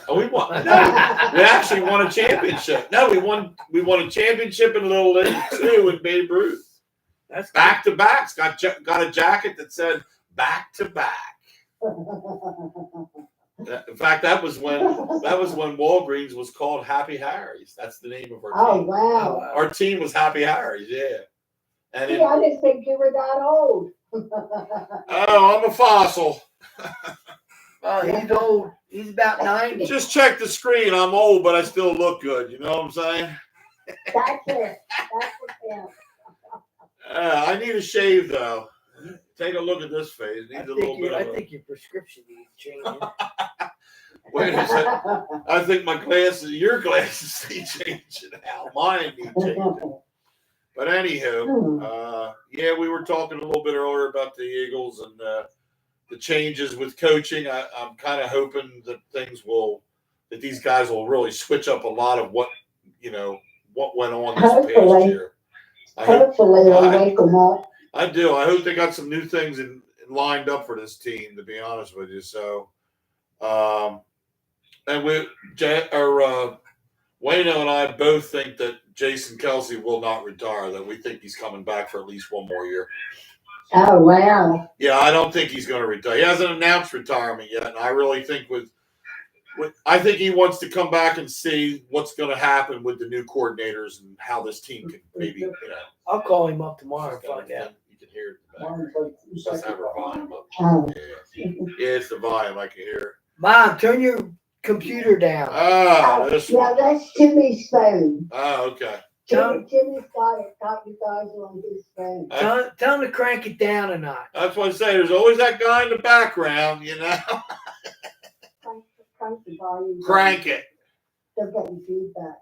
A: Oh, we won. No, we actually won a championship. No, we won a championship in Little League too in Babe Ruth.
B: That's
A: Back to backs. Got a jacket that said back to back. In fact, that was when Walgreens was called Happy Harry's. That's the name of our
D: Oh,
A: team.
D: wow.
A: Our team was Happy Harry's, yeah. And
D: See, I didn't think you were that old.
A: I'm a fossil.
B: Oh, he's old. He's about 90.
A: Just check the screen. I'm old, but I still look good. You know what I'm saying?
D: That's it. That's the thing.
A: I need a shave, though. Take a look at this face. It needs a little bit
B: I
A: of
B: think your prescription needs changing.
A: Wait a second. I think your glasses need changing now. Mine need changing. But anywho, we were talking a little bit earlier about the Eagles and the changes with coaching. I'm kind of hoping that that these guys will really switch up a lot of what went on this past year.
D: Hopefully they'll wake them up.
A: I do. I hope they got some new things lined up for this team, to be honest with you. So, and Wayno and I both think that Jason Kelsey will not retire, that we think he's coming back for at least one more year.
D: Oh, wow.
A: Yeah, I don't think he's going to retire. He hasn't announced retirement yet, and I really think I think he wants to come back and see what's going to happen with the new coordinators and how this team can maybe,
B: I'll call him up tomorrow and find out.
A: You can hear it. Just have her volume up.
D: Oh.
A: Yeah, it's the volume. I can hear it.
B: Mom, turn your computer down.
A: This
D: Yeah,
A: one.
D: that's Jimmy's phone.
A: Oh, okay.
D: Jimmy's got you guys on his phone.
B: Tell him to crank it down a notch.
A: That's what I say. There's always that guy in the background,
D: Crank the volume.
A: Crank it.
D: They're getting feedback.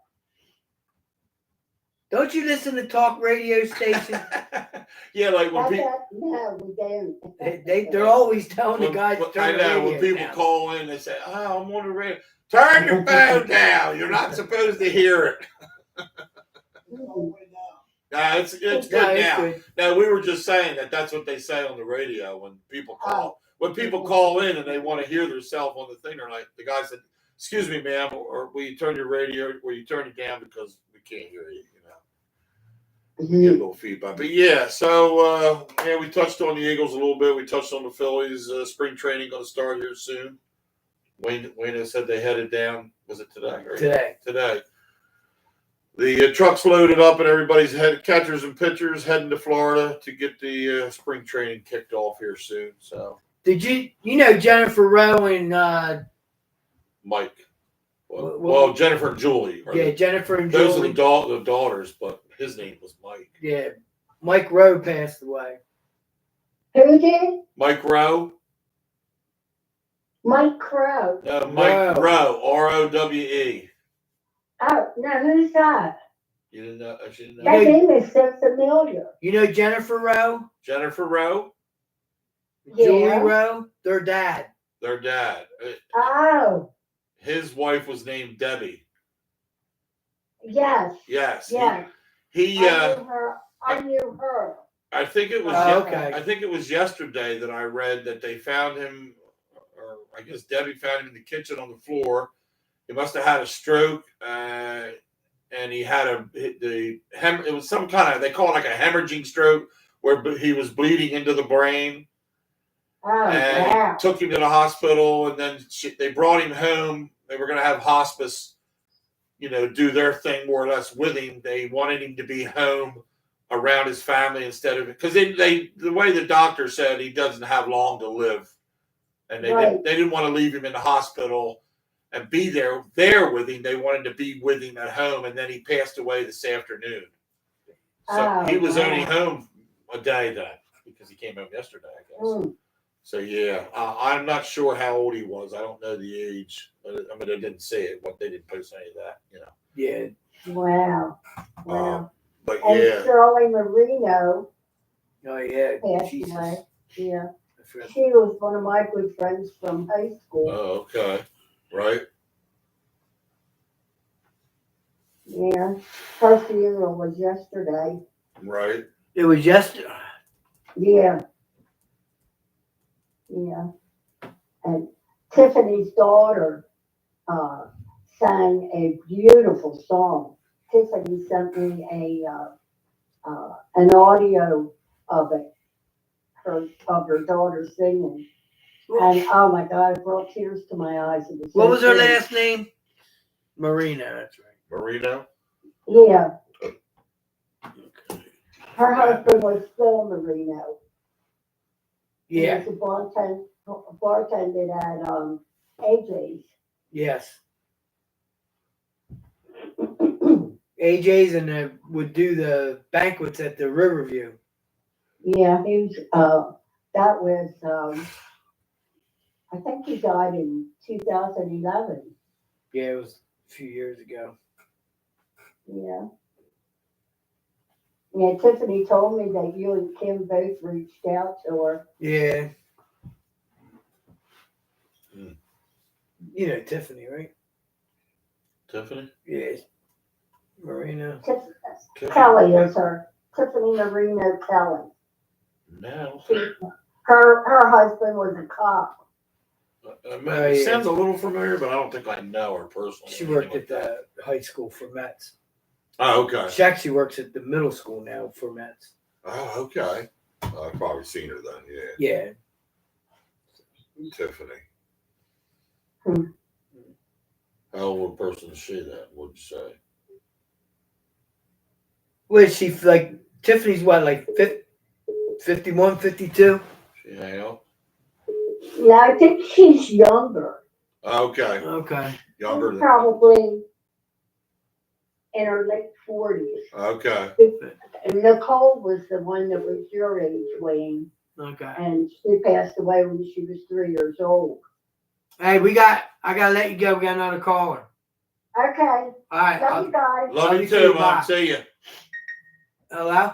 B: Don't you listen to talk radio stations?
A: Yeah, like when people.
D: No, we don't.
B: They're always telling the guys to turn
A: I know
B: the
A: when
B: radio
A: people
B: down.
A: call in, they say, "Oh, I'm on the radio." Turn your phone down. You're not supposed to hear it. No, it's good
B: No, it's
A: now.
B: good.
A: No, we were just saying that's what they say on the radio when people call. when people call in and they want to hear themselves on the thing, they're like, the guy said, "Excuse me, ma'am, or will you turn your radio, will you turn it down because we can't hear you?" We get a little feedback. But yeah, so we touched on the Eagles a little bit. We touched on the Phillies. Spring training going to start here soon. Wayne said they headed down. Was it today? Today. The truck's loaded up and everybody's catchers and pitchers heading to Florida to get the spring training kicked off here soon. So
B: did you Jennifer Rowe and
A: Mike? Well, Jennifer and Julie.
B: Jennifer and
A: those
B: Julie.
A: Those are the daughters, but his name was Mike.
B: Yeah, Mike Rowe passed away.
D: Who did?
A: Mike Rowe.
D: Mike Crow.
A: Mike Rowe. ROWE.
D: Oh, no, who's that?
A: You didn't know? She didn't know.
D: That name is so familiar.
B: You know Jennifer Rowe?
A: Jennifer Rowe?
D: Yeah.
B: Julie Rowe? Their dad.
D: Oh.
A: His wife was named Debbie.
D: Yes.
A: Yes.
D: Yes.
A: He
D: I knew her.
A: I think it was
B: okay.
A: I think it was yesterday that I read that they found him, or I guess Debbie found him in the kitchen on the floor. He must have had a stroke, and he had it was some kind of, they call it like a hemorrhaging stroke, where he was bleeding into the brain.
D: Oh,
A: and
D: wow.
A: Took him to the hospital, and then they brought him home. They were going to have hospice, do their thing more or less with him. They wanted him to be home around his family instead of, because the way the doctor said, he doesn't have long to live, and they didn't want to leave him in the hospital and be there with him. They wanted to be with him at home, and then he passed away this afternoon. So he was only home a day then, because he came home yesterday, I guess.
D: Mm.
A: So yeah, I'm not sure how old he was. I don't know the age. I mean, they didn't say it. They didn't post any of that,
B: Yeah.
D: Wow.
A: But
D: and
A: yeah.
D: Shirley Marino.
B: Oh yeah.
D: Passed
B: Jesus.
D: away. Yeah. She was one of my good friends from high school.
A: Oh, okay. Right.
D: Yeah. Her funeral was yesterday.
A: Right.
B: It was yesterday.
D: Yeah. Yeah. And Tiffany's daughter sang a beautiful song. Tiffany sent me an audio of it, of her daughter singing. And oh my God, it brought tears to my eyes. It was
B: What
D: so
B: was her
D: pretty.
B: last name? Marino, that's right.
A: Marino?
D: Yeah. Her husband was Phil Marino.
B: Yeah.
D: He was a bartender at AJ's.
B: Yes. AJ's and would do the banquets at the Riverview.
D: Yeah, he was, that was, I think he died in 2011.
B: Yeah, it was a few years ago.
D: Yeah. Yeah, Tiffany told me that you and Kim both reached out to her.
B: Yeah.
A: Mm.
B: You know Tiffany, right?
A: Tiffany?
B: Yeah. Marino.
D: Kelly is her. Tiffany Marino Kelly.
A: No.
D: Her husband was a cop.
A: It sounds a little familiar, but I don't think I know her personally.
B: She worked at the high school for Mets.
A: Oh, okay.
B: She actually works at the middle school now for Mets.
A: Oh, okay. I've probably seen her then,
B: Yeah.
A: Tiffany.
D: Hmm.
A: How old a person is she then, would you say?
B: What is she, like, Tiffany's what, like 51, 52?
A: She hang out?
D: Yeah, I think she's younger.
A: Okay.
B: Okay.
A: Younger than.
D: Probably in her late 40s.
A: Okay.
D: And Nicole was the one that was your age, Wayne.
B: Okay.
D: And she passed away when she was 3 years old.
B: Hey, I gotta let you go. We got another caller.
D: Okay.
B: All right.
D: Love you guys.
A: Love you too, Mom. See ya.
B: Hello?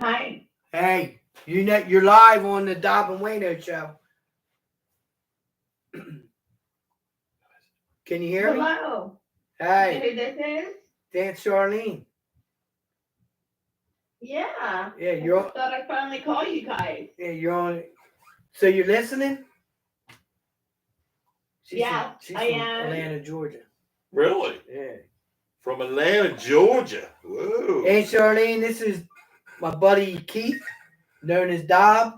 F: Hi.
B: Hey, you're live on the Dob And Wayno Show. Can you hear me?
F: Hello.
B: Hey,
F: Who this is?
B: that's Charlene.
F: Yeah.
B: Yeah, you're
F: I thought I'd finally call you guys.
B: you're on. So you're listening?
F: Yeah,
B: she's
F: I
B: from
F: am.
B: Atlanta, Georgia.
A: Really?
B: Yeah.
A: From Atlanta, Georgia. Whoa.
B: Hey, Charlene, this is my buddy Keith, known as Dob.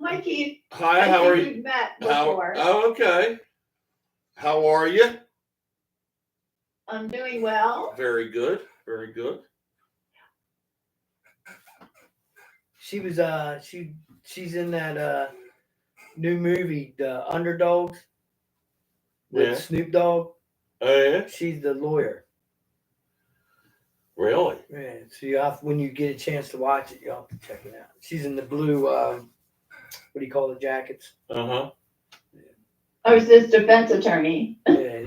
F: Hi, Keith.
A: Hi,
F: I
A: how
F: think
A: are you?
F: we've met before.
A: Oh, okay. How are you?
F: I'm doing well.
A: Very good. Very good.
B: She was she's in that new movie, The Underdogs, with
A: Yeah.
B: Snoop Dogg.
A: Oh, yeah?
B: She's the lawyer.
A: Really?
B: Yeah. So you have, when you get a chance to watch it, you'll have to check it out. She's in the blue. What do you call the jackets?
A: Uh-huh.
F: I was his defense attorney.
B: Yeah,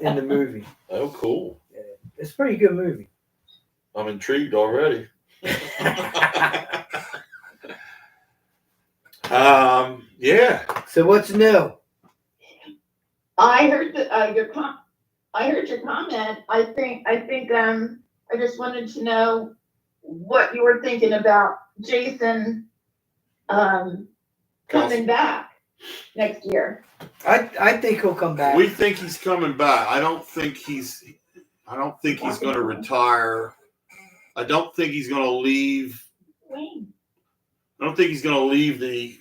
B: in the movie.
A: Oh, cool.
B: Yeah, it's a pretty good movie.
A: I'm intrigued already. Yeah.
B: So what's new?
F: I heard your comment. I think I just wanted to know what you were thinking about Jason coming back next year.
B: I think he'll come back.
A: We think he's coming back. I don't think he's going to retire. I don't think he's going to leave.
F: Wayne.
A: I don't think he's going to leave the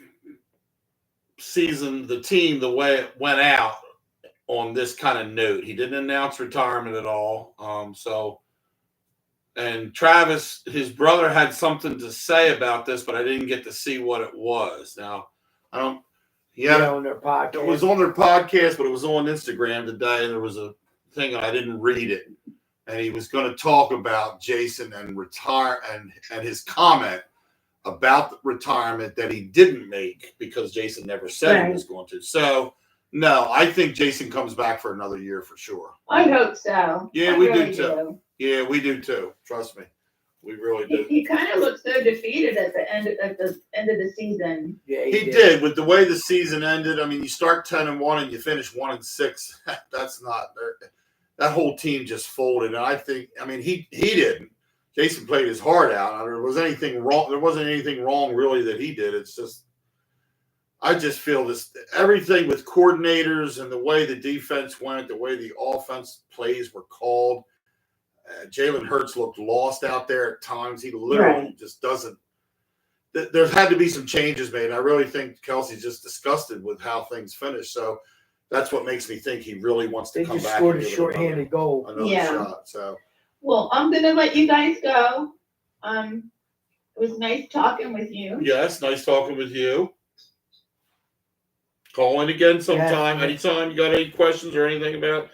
A: season, the team, the way it went out on this kind of note. He didn't announce retirement at all. And Travis, his brother, had something to say about this, but I didn't get to see what it was. Now, I don't. Yeah,
B: on their podcast.
A: it was on their podcast, but it was on Instagram today, and there was a thing, and I didn't read it. And he was going to talk about Jason and retire and his comment about the retirement that he didn't make because Jason never said he was going to. So, no, I think Jason comes back for another year for sure.
F: I hope so.
A: Yeah,
F: I
A: we
F: really
A: do too. Yeah, we do too. Trust me, we really do.
F: He kind of looked so defeated at the end of the season.
B: Yeah,
A: He did. With the way the season ended. I mean, you start 10-1 and you finish 1-6. That's not. That whole team just folded. And I think. I mean, he didn't. Jason played his heart out. There was anything wrong. There wasn't anything wrong really that he did. It's just. I just feel this everything with coordinators and the way the defense went, the way the offense plays were called. Jalen Hurts looked lost out there at times. He literally just doesn't. There's had to be some changes made. I really think Kelsey's just disgusted with how things finished. So that's what makes me think he really wants to come back. They just
B: scored a shorthanded goal.
A: Another shot. So.
F: Well, I'm gonna let you guys go. It was nice talking with you.
A: Yes, nice talking with you. Call in again sometime, anytime you got any questions or anything about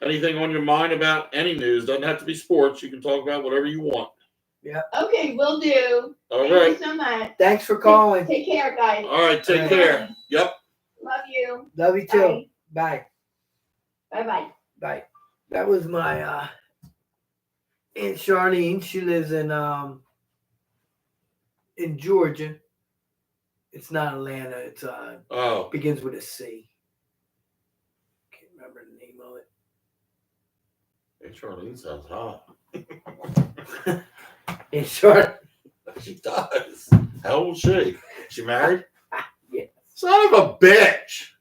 A: anything on your mind about any news. Doesn't have to be sports. You can talk about whatever you want.
B: Yeah.
F: Okay, will do.
A: Thank
F: you so much.
B: Thanks for calling.
F: Take care, guys.
A: All right, take care. Yep.
F: Love you.
B: Love you too. Bye.
F: Bye.
B: Bye. That was my Aunt Charlene. She lives in Georgia. It's not Atlanta. It's begins with a C. Can't remember the name of it.
A: Hey, Charlene sounds hot.
B: Aunt Charlene.
A: She does. How old is she? She married?
B: Yes.
A: Son of a bitch.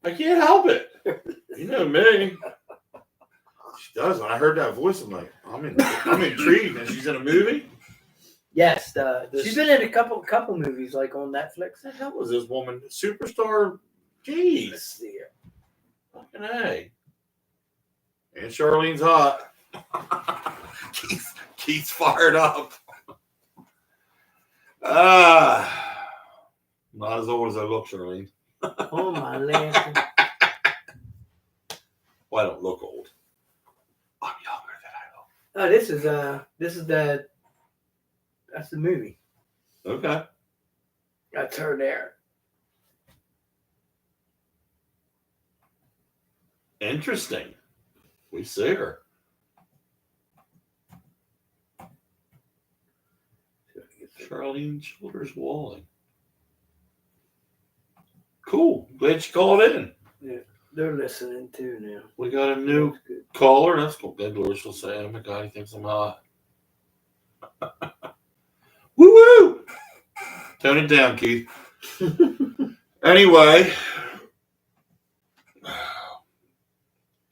A: I can't help it. You know me. She does. When I heard that voice, I'm like, I'm intrigued. And she's in a movie?
B: Yes. She's been in a couple movies, like on Netflix.
A: What the hell was this woman? Superstar? Jeez.
B: Let's see here.
A: Fucking A. And Charlene's hot. Keith's fired up. Not as old as I look, Charlene.
B: Oh my land.
A: Well, I don't look old. I'm younger than I look.
B: Oh, that's the movie.
A: Okay.
B: That's her there.
A: Interesting. We see her. Charlene Childers Walling. Cool. Glad you called in.
B: Yeah, they're listening too now.
A: We got a new caller. That's cool. Good Lord, she'll say, oh my God, he thinks I'm hot. Woo woo! Tone it down, Keith. Anyway,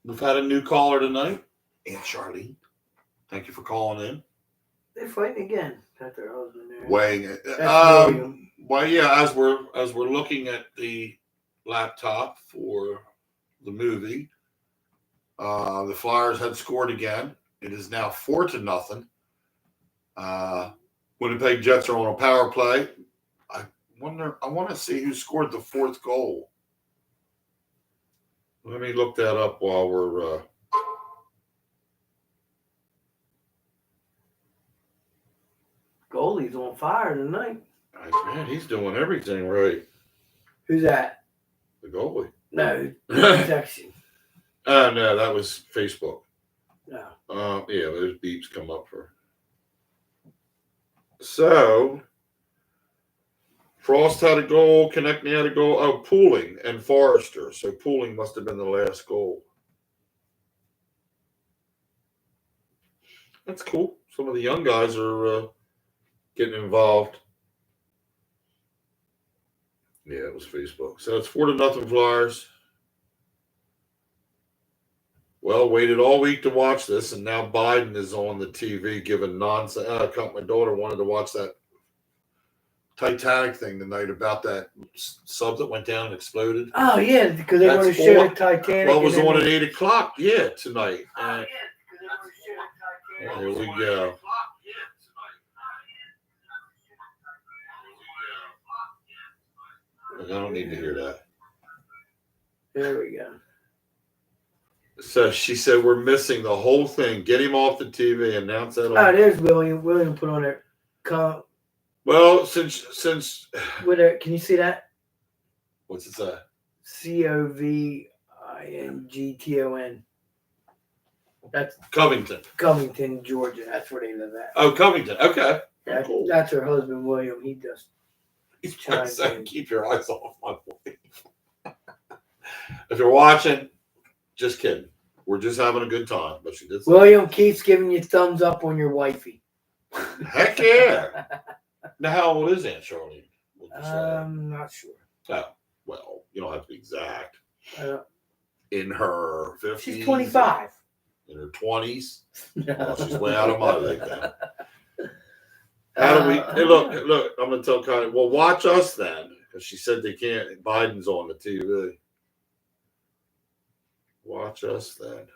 A: we've had a new caller tonight, Aunt Charlene. Thank you for calling in.
B: They're fighting again. Got their husband there.
A: Weighing it. Well, yeah. As we're looking at the laptop for the movie, the Flyers had scored again. It is now 4-0. Winnipeg Jets are on a power play. I want to see who scored the fourth goal. Let me look that up while we're.
B: Goalie's on fire tonight.
A: Man, he's doing everything right.
B: Who's that?
A: The goalie.
B: No, section.
A: No, that was Facebook.
B: No.
A: Yeah, those beeps come up for. So, Frost had a goal, Konechny had a goal. Oh, Pooling and Forrester. So Pooling must have been the last goal. That's cool. Some of the young guys are getting involved. Yeah, it was Facebook. So it's 4-0 Flyers. Well, waited all week to watch this, and now Biden is on the TV giving nonsense. My daughter wanted to watch that Titanic thing tonight about that sub that went down and exploded.
B: Oh, yeah, because they want to show the Titanic.
A: Well, it was on at 8 o'clock, tonight. Here we go. I don't need to hear that.
B: There we go.
A: So she said, we're missing the whole thing. Get him off the TV. Announce that.
B: Oh, there's William. William put on there.
A: Well, since.
B: Can you see that?
A: What's it say?
B: Covington. That's Covington, Georgia. That's where they live at.
A: Oh, Covington. Okay.
B: Cool. That's her husband, William. He just.
A: He's trying to say, keep your eyes off my wife. If you're watching, just kidding. We're just having a good time. But she did.
B: William keeps giving you thumbs up on your wifey.
A: Heck yeah. Now, how old is Aunt Charlene?
B: I'm not sure.
A: Oh, well, you don't have to be exact. In her 50s.
B: She's 25.
A: In her 20s. Well, she's way out of my league then. How do we? Hey, look. I'm gonna tell Connie. Well, watch us then, because she said they can't. Biden's on the TV. Watch us then.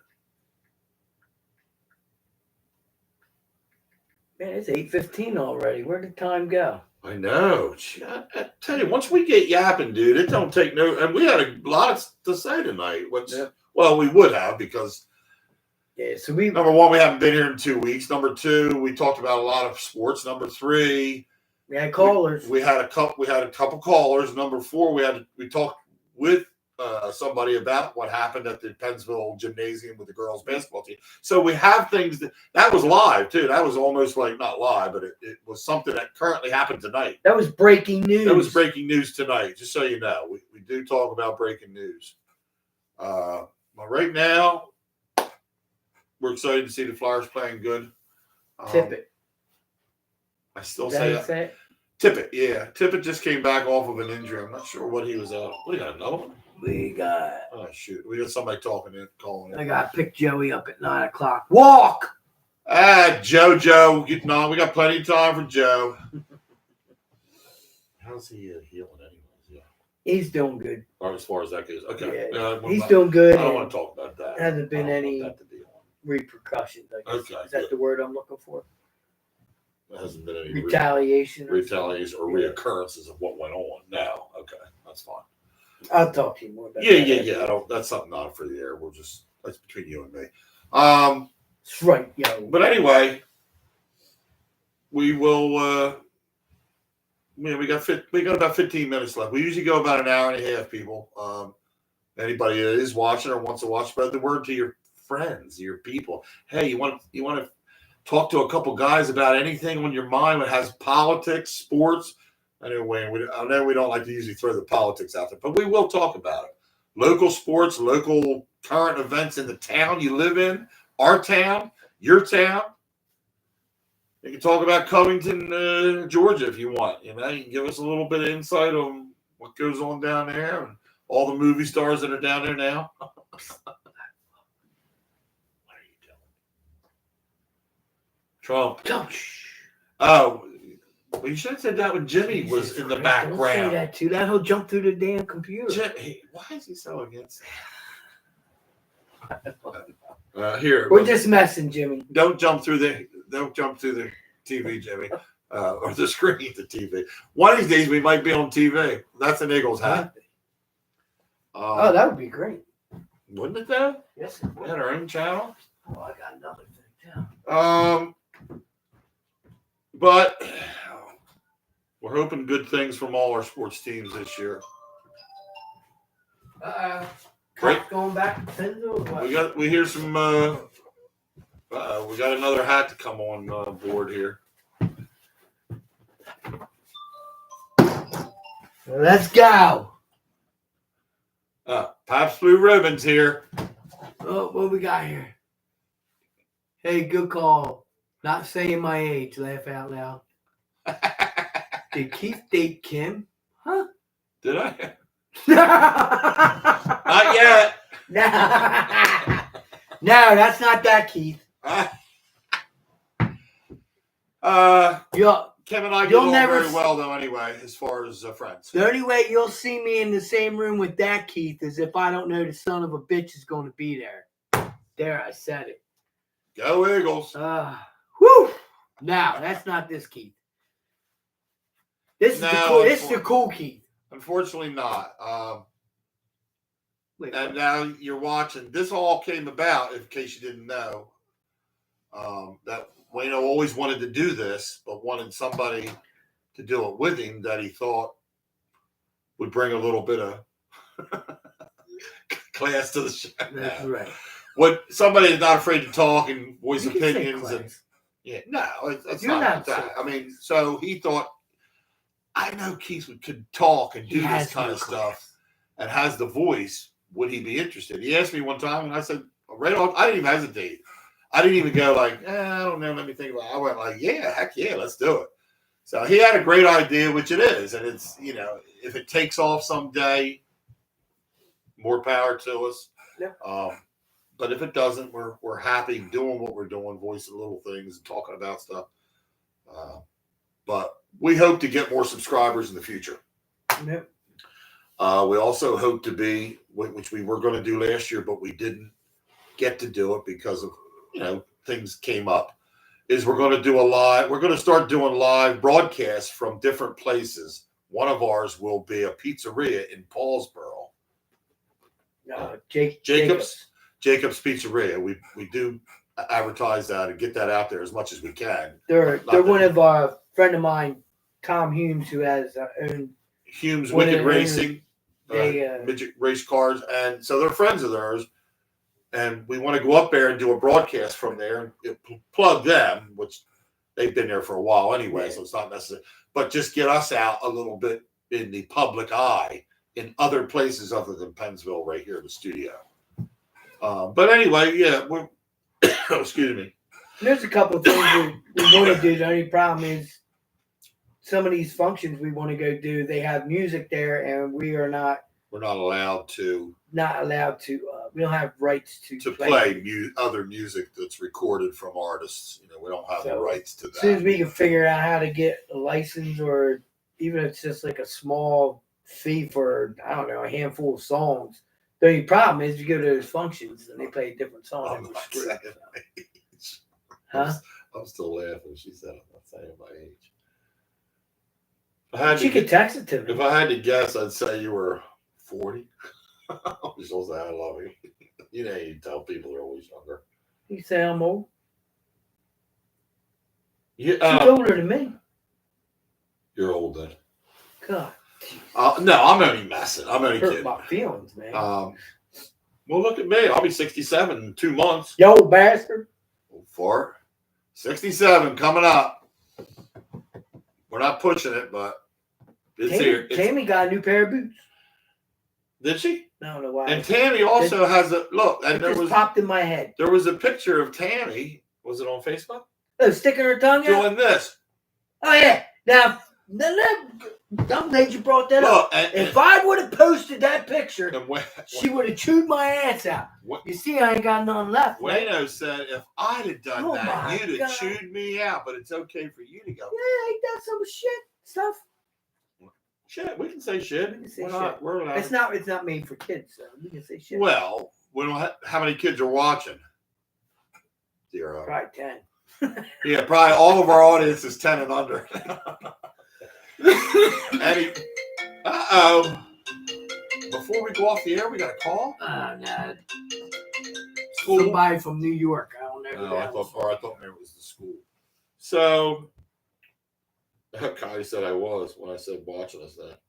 B: Man, it's 8:15 already. Where did time go?
A: I know. I tell you, once we get yapping, dude, it don't take no. And we had a lot to say tonight. Well, we would have because.
B: Yeah, so
A: number one, we haven't been here in 2 weeks. Number two, we talked about a lot of sports. Number three,
B: we had callers.
A: We had a couple callers. Number four, we talked with somebody about what happened at the Pennsville Gymnasium with the girls basketball team. So we have things that was live too. That was almost like not live, but it was something that currently happened tonight.
B: That was breaking news.
A: That was breaking news tonight. Just so you know, we do talk about breaking news. But right now, we're excited to see the Flyers playing good.
B: Tippett.
A: I still say that. Tippett, yeah. Tippett just came back off of an injury. I'm not sure what he was out. We got another one?
B: We got.
A: Oh, shoot. We got somebody calling in.
B: I got to pick Joey up at 9 o'clock. Walk!
A: Joe. Getting on. We got plenty of time for Joe. How's he healing anyways? Yeah.
B: He's doing good.
A: Or as far as that goes. Okay.
B: Yeah, he's doing good.
A: I don't want to talk about that.
B: Hasn't been any repercussions.
A: Okay.
B: Is that the word I'm looking for?
A: There hasn't been any
B: retaliation
A: or reoccurrences of what went on. No. Okay. That's fine.
B: I'll talk to you more about that.
A: Yeah. That's something not for the air. That's between you and me.
B: That's right, yo.
A: But anyway, we will. We got about 15 minutes left. We usually go about an hour and a half. People, anybody that is watching or wants to watch, spread the word to your friends, your people. Hey, you want to talk to a couple guys about anything on your mind that has politics, sports. I know we don't like to usually throw the politics out there, but we will talk about it. Local sports, local current events in the town you live in, our town, your town. You can talk about Covington, Georgia, if you want. You know, you can give us a little bit of insight on what goes on down there and all the movie stars that are down there now. What are you doing? Trump. Oh, well, you should have said that when Jimmy was in the
B: Don't say
A: background.
B: that too. That he'll jump through the damn computer.
A: Jimmy, why is he so against here?
B: We're just messing, Jimmy.
A: Don't jump through the TV, Jimmy, or the screen, the TV. One of these days we might be on TV. That's an Eagles hat.
B: Oh, that would be great.
A: Wouldn't it though?
B: Yes, it
A: We
B: would.
A: had our own channel.
B: Oh, I got another thing too.
A: But we're hoping good things from all our sports teams this year.
B: Great. Going back to Penzo or what?
A: We hear some. We got another hat to come on board here.
B: Let's go.
A: Pabst Blue Ribbons here.
B: Oh, what we got here? Hey, good call. Not saying my age. Laugh out loud. Did Keith date Kim? Huh?
A: Did I?
B: Not
A: Not yet.
B: No, that's not that, Keith.
A: Kim and I get
B: You'll
A: along
B: never
A: very well, though. Anyway, as far as friends.
B: The only way you'll see me in the same room with that Keith is if I don't know the son of a bitch is going to be there. There, I said it.
A: Go Eagles.
B: Whew. Now, that's not this Keith. This is the cool Keith.
A: Unfortunately, not.
B: Wait,
A: And now you're watching. This all came about, in case you didn't know, that Wayno always wanted to do this, but wanted somebody to do it with him that he thought would bring a little bit of class to the show.
B: That's right.
A: What somebody is not afraid to talk and voice
B: You can say
A: opinions and
B: class.
A: yeah, no, it's
B: You're
A: not
B: not
A: like that.
B: so-
A: I mean, so he thought, I know Keith could talk and
B: He
A: do
B: has
A: this kind
B: no
A: of
B: class.
A: stuff and has the voice. Would he be interested? He asked me one time, and I said, right off, I didn't even hesitate. I didn't even go like, I don't know, let me think about it. I went like, yeah, heck yeah, let's do it. So he had a great idea, which it is. And it's, you know, if it takes off someday, more power to us.
B: Yeah.
A: But if it doesn't, we're happy doing what we're doing, voicing little things and talking about stuff. But we hope to get more subscribers in the future.
B: Yep.
A: We also hope to be, which we were going to do last year, but we didn't get to do it because of, you know, things came up, is we're going to start doing live broadcasts from different places. One of ours will be a pizzeria in Paulsboro. Jacob's Pizzeria. We do advertise that and get that out there as much as we can.
B: They're one of our friend of mine, Tom Humes, who has owned
A: Humes
B: Well,
A: Wicked
B: they-
A: Racing,
B: they,
A: midget race cars, and so they're friends of theirs. And we want to go up there and do a broadcast from there and plug them, which they've been there for a while anyway, so it's not necessary. But just get us out a little bit in the public eye in other places other than Pennsville, right here in the studio. But anyway, yeah, we're excuse me.
B: There's a couple of things we want to do. The only problem is some of these functions we want to go do, they have music there, and we are not
A: allowed to
B: we don't have rights to
A: play other music that's recorded from artists. You know, we don't have the rights to that.
B: As soon as we can figure out how to get a license, or even if it's just like a small fee for, I don't know, a handful of songs. The only problem is you go to those functions and they play a different song.
A: I'm
B: and we're
A: not
B: screwed.
A: saying my age.
B: Huh?
A: I'm still laughing. She said I'm not saying my age.
B: She could text it to me.
A: If I had to guess, I'd say you were 40. I'm supposed to say I love you. You know, you tell people they're always younger.
B: You say I'm old.
A: Yeah,
B: She's older than me.
A: You're old then.
B: God.
A: No, I'm only messing. I'm only
B: Hurt
A: kidding.
B: my feelings, man.
A: Well, look at me. I'll be 67 in 2 months.
B: You old bastard.
A: For 67 coming up. We're not pushing it, but it's here.
B: Tammy got a new pair of boots.
A: Did she?
B: I don't know why.
A: And Tammy also has a look. And
B: It just popped in my head.
A: there was a picture of Tammy. Was it on Facebook?
B: Oh, sticking her tongue out?
A: Doing this.
B: Oh, yeah. Now, I'm glad you brought that up.
A: Look,
B: If I would have posted that picture,
A: and
B: she would have chewed my ass out. You see, I ain't got none left. Right?
A: Wayno said, if I'd have done
B: Oh
A: that,
B: my
A: you'd have
B: God.
A: chewed me out, but it's okay for you to go.
B: Yeah, ain't that some shit stuff?
A: Shit, we can say shit.
B: We can say
A: We're
B: shit.
A: not, we're allowed.
B: It's not made for kids, so we can say shit.
A: Well, we don't have, how many kids are watching? 0.
B: Probably 10.
A: Yeah, probably all of our audience is 10 and under. Uh-oh. Before we go off the air, we got a call?
B: No.
A: School?
B: Somebody from New York. I don't know. who
A: No, I
B: that was.
A: thought maybe it was the school. So, Kylie said I was when I said watching us that.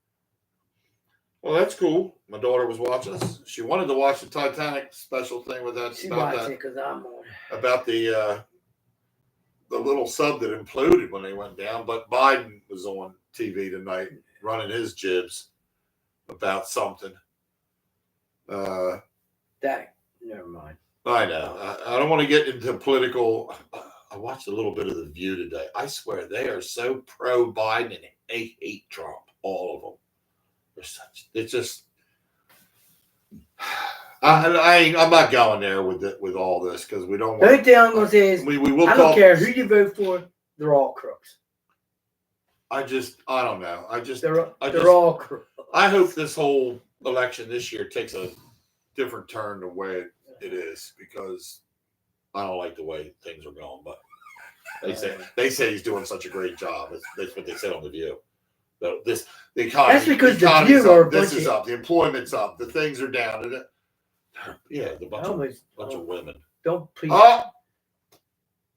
A: Well, that's cool. My daughter was watching us. She wanted to watch the Titanic special thing with that.
B: She
A: about
B: watched
A: that.
B: it because I'm on.
A: About the little sub that imploded when they went down. But Biden was on TV tonight running his jibs about something.
B: Never mind.
A: I know. I don't want to get into political. I watched a little bit of The View today. I swear they are so pro Biden and they hate Trump. All of them. They're such. It's just. I'm not going there with all this because we don't.
B: The only thing I'm gonna say is
A: we will.
B: I don't care who you vote for. They're all crooks.
A: I don't know.
B: They're all crooks.
A: I hope this whole election this year takes a different turn the way it is because I don't like the way things are going. But they say he's doing such a great job. That's what they said on The View. So the economy.
B: That's because
A: the
B: The View are
A: this is up. The employment's up. The things are down. Yeah, the bunch of women.
B: Don't please.
A: Oh!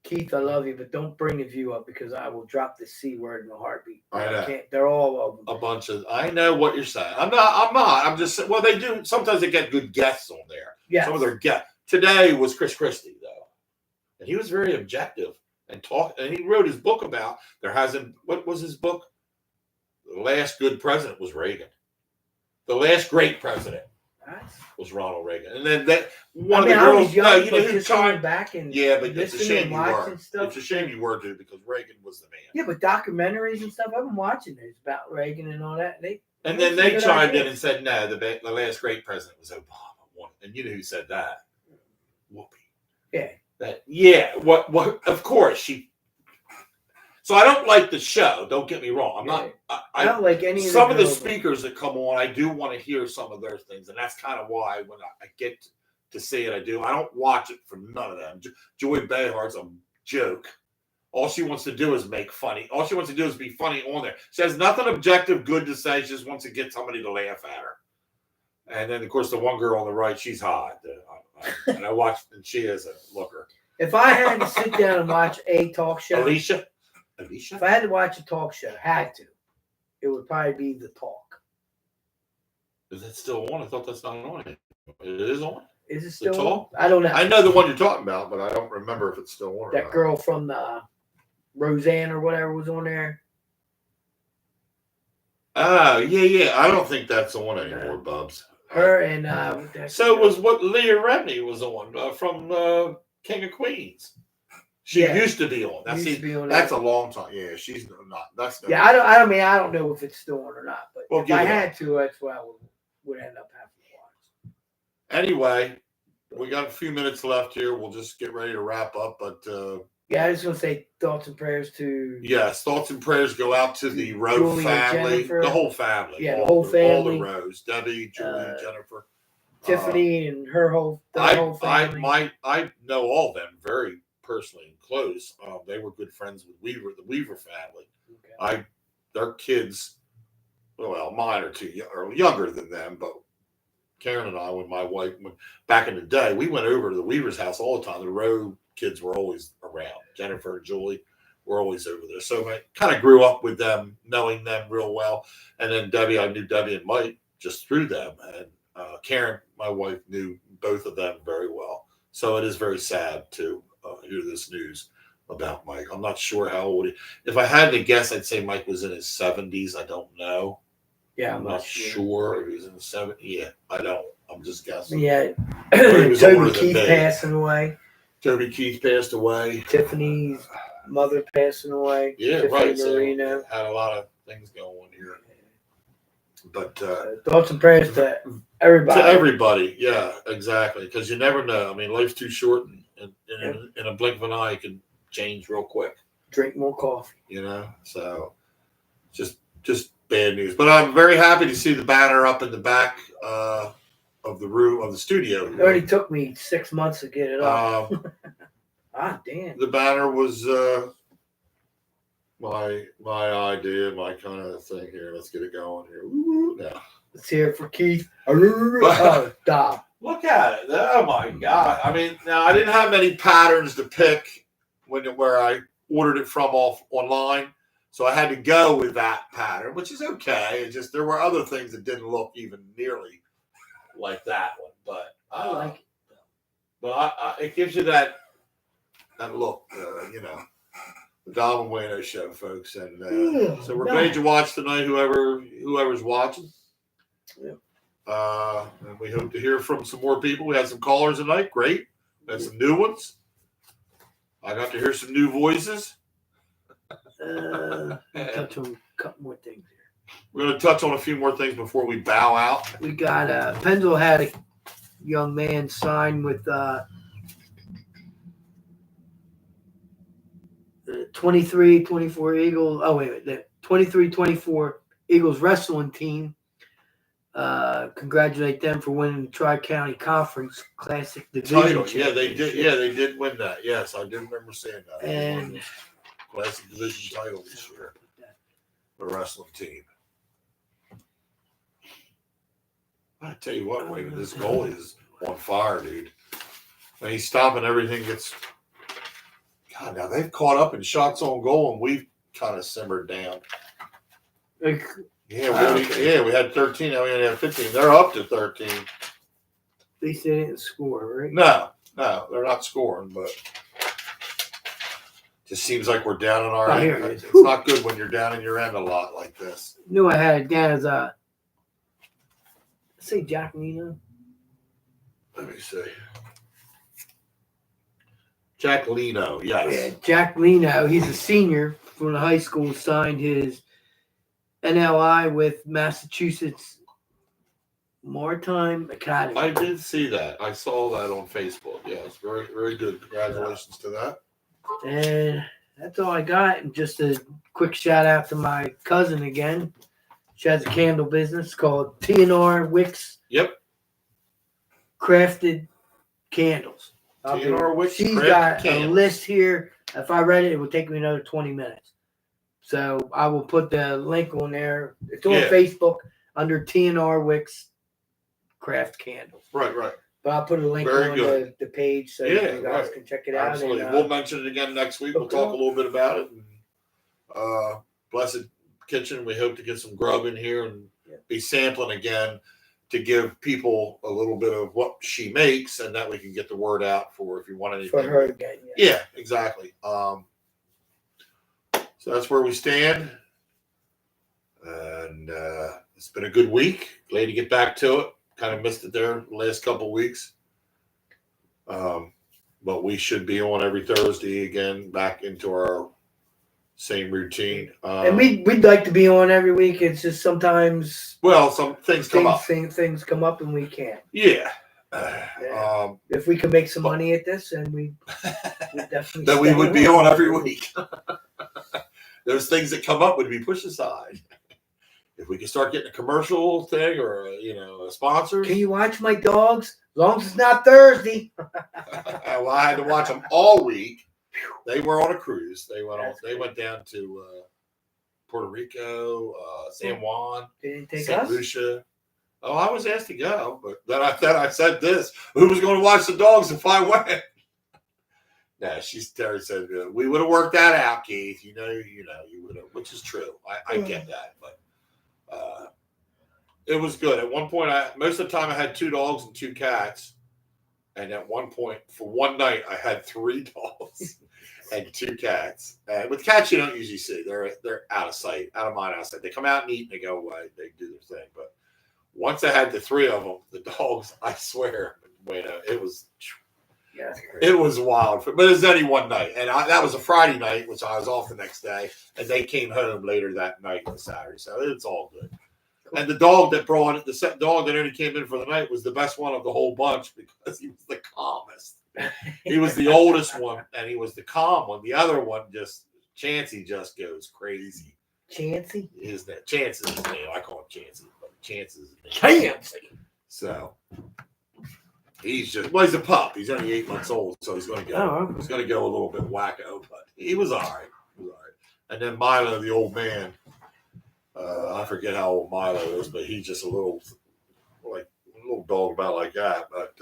B: Keith, I love you, but don't bring the View up because I will drop the C word in a heartbeat.
A: I know.
B: Can't. They're all of them.
A: A bunch of. I know what you're saying. I'm not. I'm just saying. Well, they do. Sometimes they get good guests on there.
B: Yeah.
A: Some of their guests. Today was Chris Christie though, and he was very objective and talked. And he wrote his book about there hasn't. What was his book? The last good president was Reagan. The last great president was Ronald Reagan. And then that one of the girls.
B: Young,
A: No, you know who
B: just
A: tried
B: going back and
A: yeah, but it's a shame you were.
B: Stuff.
A: It's a shame you were too because Reagan was the man.
B: Yeah, but documentaries and stuff. I've been watching those about Reagan and all that.
A: And then they chimed in and said, "No, the last great president was Obama." And you know who said that? Whoopi.
B: Yeah.
A: What? Of course she. So I don't like the show. Don't get me wrong. I'm not.
B: I don't like any.
A: Some of the speakers that come on, I do want to hear some of their things, and that's kind of why when I get to see it, I do. I don't watch it for none of them. Joy Behar's a joke. All she wants to do is make funny. All she wants to do is be funny on there. She has nothing objective good to say. She just wants to get somebody to laugh at her. And then, of course, the one girl on the right, she's hot. And I watched, and she is a looker.
B: If I had to sit down and watch a talk show,
A: Alicia.
B: If I had to watch a talk show, it would probably be The Talk.
A: Is it still on? I thought that's not on. It is on.
B: Is it still
A: The Talk?
B: on? I don't know.
A: I know the one you're talking about, but I don't remember if it's still on. Or
B: That
A: not.
B: girl from the Roseanne or whatever was on there.
A: Oh, yeah. I don't think that's on anymore, Bubs.
B: Her and
A: so it was what Leah Remini was on from King of Queens. She used to be on. That's a long time. Yeah, she's not. That's no
B: I don't know if it's still on or not, but
A: Well,
B: if I had to, that's what I would end up having to watch.
A: Anyway, we got a few minutes left here. We'll just get ready to wrap up. But
B: I just want to say thoughts and prayers to.
A: Yes, thoughts and prayers go out to the Rowe
B: Julie
A: family,
B: Jennifer.
A: the whole family.
B: Yeah, the whole family.
A: All the Rows, Debbie, Julie, Jennifer,
B: Tiffany, and her whole family.
A: I know all of them very personally and close. They were good friends with the Weaver family. Okay. Their kids, well, mine are younger than them, but Karen and I, when my wife went back in the day, we went over to the Weaver's house all the time. The Rowe kids were always around. Jennifer and Julie were always over there. So I kind of grew up with them, knowing them real well. And then Debbie, I knew Debbie and Mike just through them. And Karen, my wife, knew both of them very well. So it is very sad to hear this news about Mike. I'm not sure how old if I had to guess, I'd say Mike was in his 70s. I don't know.
B: Yeah,
A: I'm not sure if he was in the 70s. Yeah, I don't. I'm just guessing.
B: Yeah.
A: Toby
B: Keith passing away.
A: Toby Keith passed away.
B: Tiffany's mother passing away.
A: Yeah,
B: Tiffany
A: right. So
B: Marino.
A: had a lot of things going here. But
B: Thoughts and prayers to everybody.
A: to everybody, yeah, exactly. Because you never know. I mean, life's too short, and in a blink of an eye, it can change real quick.
B: Drink more coffee.
A: You know, so just bad news. But I'm very happy to see the banner up in the back of the room of the studio.
B: It already took me 6 months to get it up. Damn.
A: The banner was my idea, my kind of thing here. Let's get it going here. Woo-woo. Now.
B: Let's hear it for Keith. Oh, Dob.
A: Look at it. Oh my God. I mean, now I didn't have many patterns to pick where I ordered it from online. So I had to go with that pattern, which is okay. It's just there were other things that didn't look even nearly like that one. But
B: I like it.
A: But it gives you that look, you know. The Dob And Wayno Show, folks. And so we're glad you watched tonight, whoever's watching.
B: Yeah.
A: And we hope to hear from some more people. We had some callers tonight. Great. We had some new ones. I got to hear some new voices.
B: Touch on a couple more things here.
A: We're going to touch on a few more things before we bow out.
B: We got Pennsville had a young man sign with the 23-24 Eagles. Oh, wait a minute. The 23-24 Eagles wrestling team. Congratulate them for winning the Tri-County Conference Classic Division
A: Title. Yeah, they did.
B: Championship.
A: Yeah, they did win that. Yes, I did remember saying that.
B: And
A: Classic Division title this year. The wrestling team. I tell you what, Raven, this goalie is on fire, dude. And he's stopping everything. God, now they've caught up in shots on goal, and we've kind of simmered down.
B: Like,
A: We had 13. Now we only have 15. They're up to 13.
B: they said they didn't score, right?
A: No, they're not scoring, but just seems like we're down in our end.
B: Here it is.
A: It's not good when you're down in your end a lot like this.
B: Knew I had it down as say Jack Lino.
A: Let me see. Jack Lino, yes.
B: Yeah, Jack Lino. He's a senior from the high school. Signed his NLI with Massachusetts Maritime Academy.
A: I did see that. I saw that on Facebook. Yes, very, very good. Congratulations to that.
B: And that's all I got. And just a quick shout out to my cousin again. She has a candle business called TNR Wicks.
A: Yep.
B: Crafted Candles.
A: TNR Wicks
B: She's
A: Crafted
B: got
A: Candles.
B: a list here. If I read it, it would take me another 20 minutes. So I will put the link on there. It's on Facebook under TNR Wicks Craft Candles.
A: Right.
B: But I'll put a link
A: Very
B: on
A: good.
B: the page so you guys can check it out.
A: Absolutely.
B: And,
A: We'll mention it again next week. We'll talk a little bit about it. And, Blessed Kitchen, we hope to get some grub in here and be sampling again to give people a little bit of what she makes, and that we can get the word out for if you want anything.
B: for her again.
A: Yeah, exactly. So that's where we stand. And it's been a good week. Glad to get back to it. Kind of missed it there the last couple of weeks. But we should be on every Thursday again, back into our same routine.
B: And we'd like to be on every week. It's just sometimes
A: some things come up.
B: Things come up and we can't.
A: Yeah.
B: If we could make some money at this, and we definitely
A: then we would be on every week. Those things that come up would be pushed aside. If we could start getting a commercial thing or a sponsor.
B: Can you watch my dogs? As long as it's not Thursday.
A: Well, I had to watch them all week. They were on a cruise. They went down to Puerto Rico, San Juan, St. Lucia. Oh, I was asked to go, but then I said this: who was going to watch the dogs if I went? Nah, Terry said we would have worked that out, Keith. You would have, which is true. I get that, but it was good. At one point, most of the time I had 2 dogs and 2 cats, and at one point, for one night, I had 3 dogs and 2 cats. And with cats, you don't usually see they're out of sight, out of mind, out of sight. They come out and eat and they go away. They do their thing. But once I had the 3 of them, the dogs, I swear, it was.
B: Yeah, that's crazy.
A: It was wild, but it was only one night, and that was a Friday night, which I was off the next day, and they came home later that night on Saturday, so it's all good. Cool. And the dog that brought it, the dog that only came in for the night, was the best one of the whole bunch because he was the calmest. He was the oldest one, and he was the calm one. The other one, Chancey, just goes crazy.
B: Chancey?
A: His name, Chance is his name. I call him Chancey, but Chance is his name.
B: Chancey.
A: So. He's a pup. He's only 8 months old, so he's going to go.
B: Oh, okay.
A: He's going to go a little bit wacko, but he was all right. And then Milo, the old man, I forget how old Milo is, but he's just a little dog about like that. But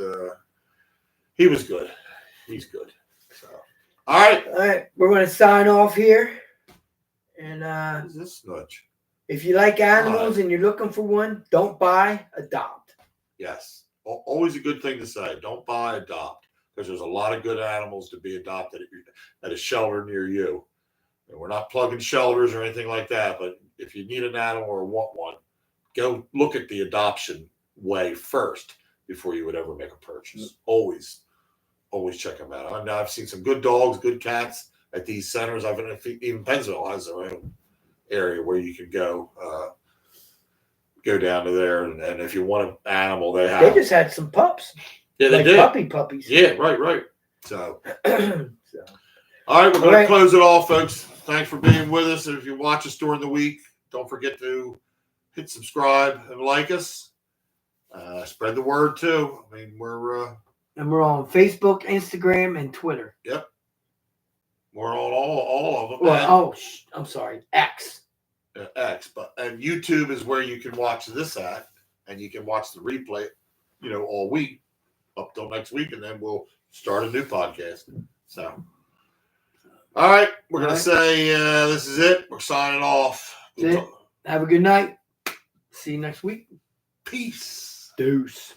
A: he was good. He's good. So, all right,
B: we're going to sign off here. And
A: what is this nudge?
B: If you like animals and you're looking for one, don't buy, adopt.
A: Yes. Always a good thing to say. Don't buy, adopt, because there's a lot of good animals to be adopted at a shelter near you. And we're not plugging shelters or anything like that, but if you need an animal or want one, go look at the adoption way first before you would ever make a purchase. Always check them out. I mean, I've seen some good dogs, good cats at these centers. Even Pennsville has their own area where you can go down to there, and if you want an animal, they
B: just had some pups.
A: Yeah, they did.
B: Puppies.
A: Yeah, right. So, all right, we're going to close it off, folks. Thanks for being with us. And if you watch us during the week, don't forget to hit subscribe and like us. Spread the word too. I mean, we're
B: on Facebook, Instagram, and Twitter.
A: Yep, we're on all of them.
B: Well, I'm sorry, X.
A: And YouTube is where you can watch this at, and you can watch the replay, all week up till next week, and then we'll start a new podcast. So, all right, we're gonna say this is it. We're signing off.
B: Have a good night. See you next week.
A: Peace.
B: Deuce.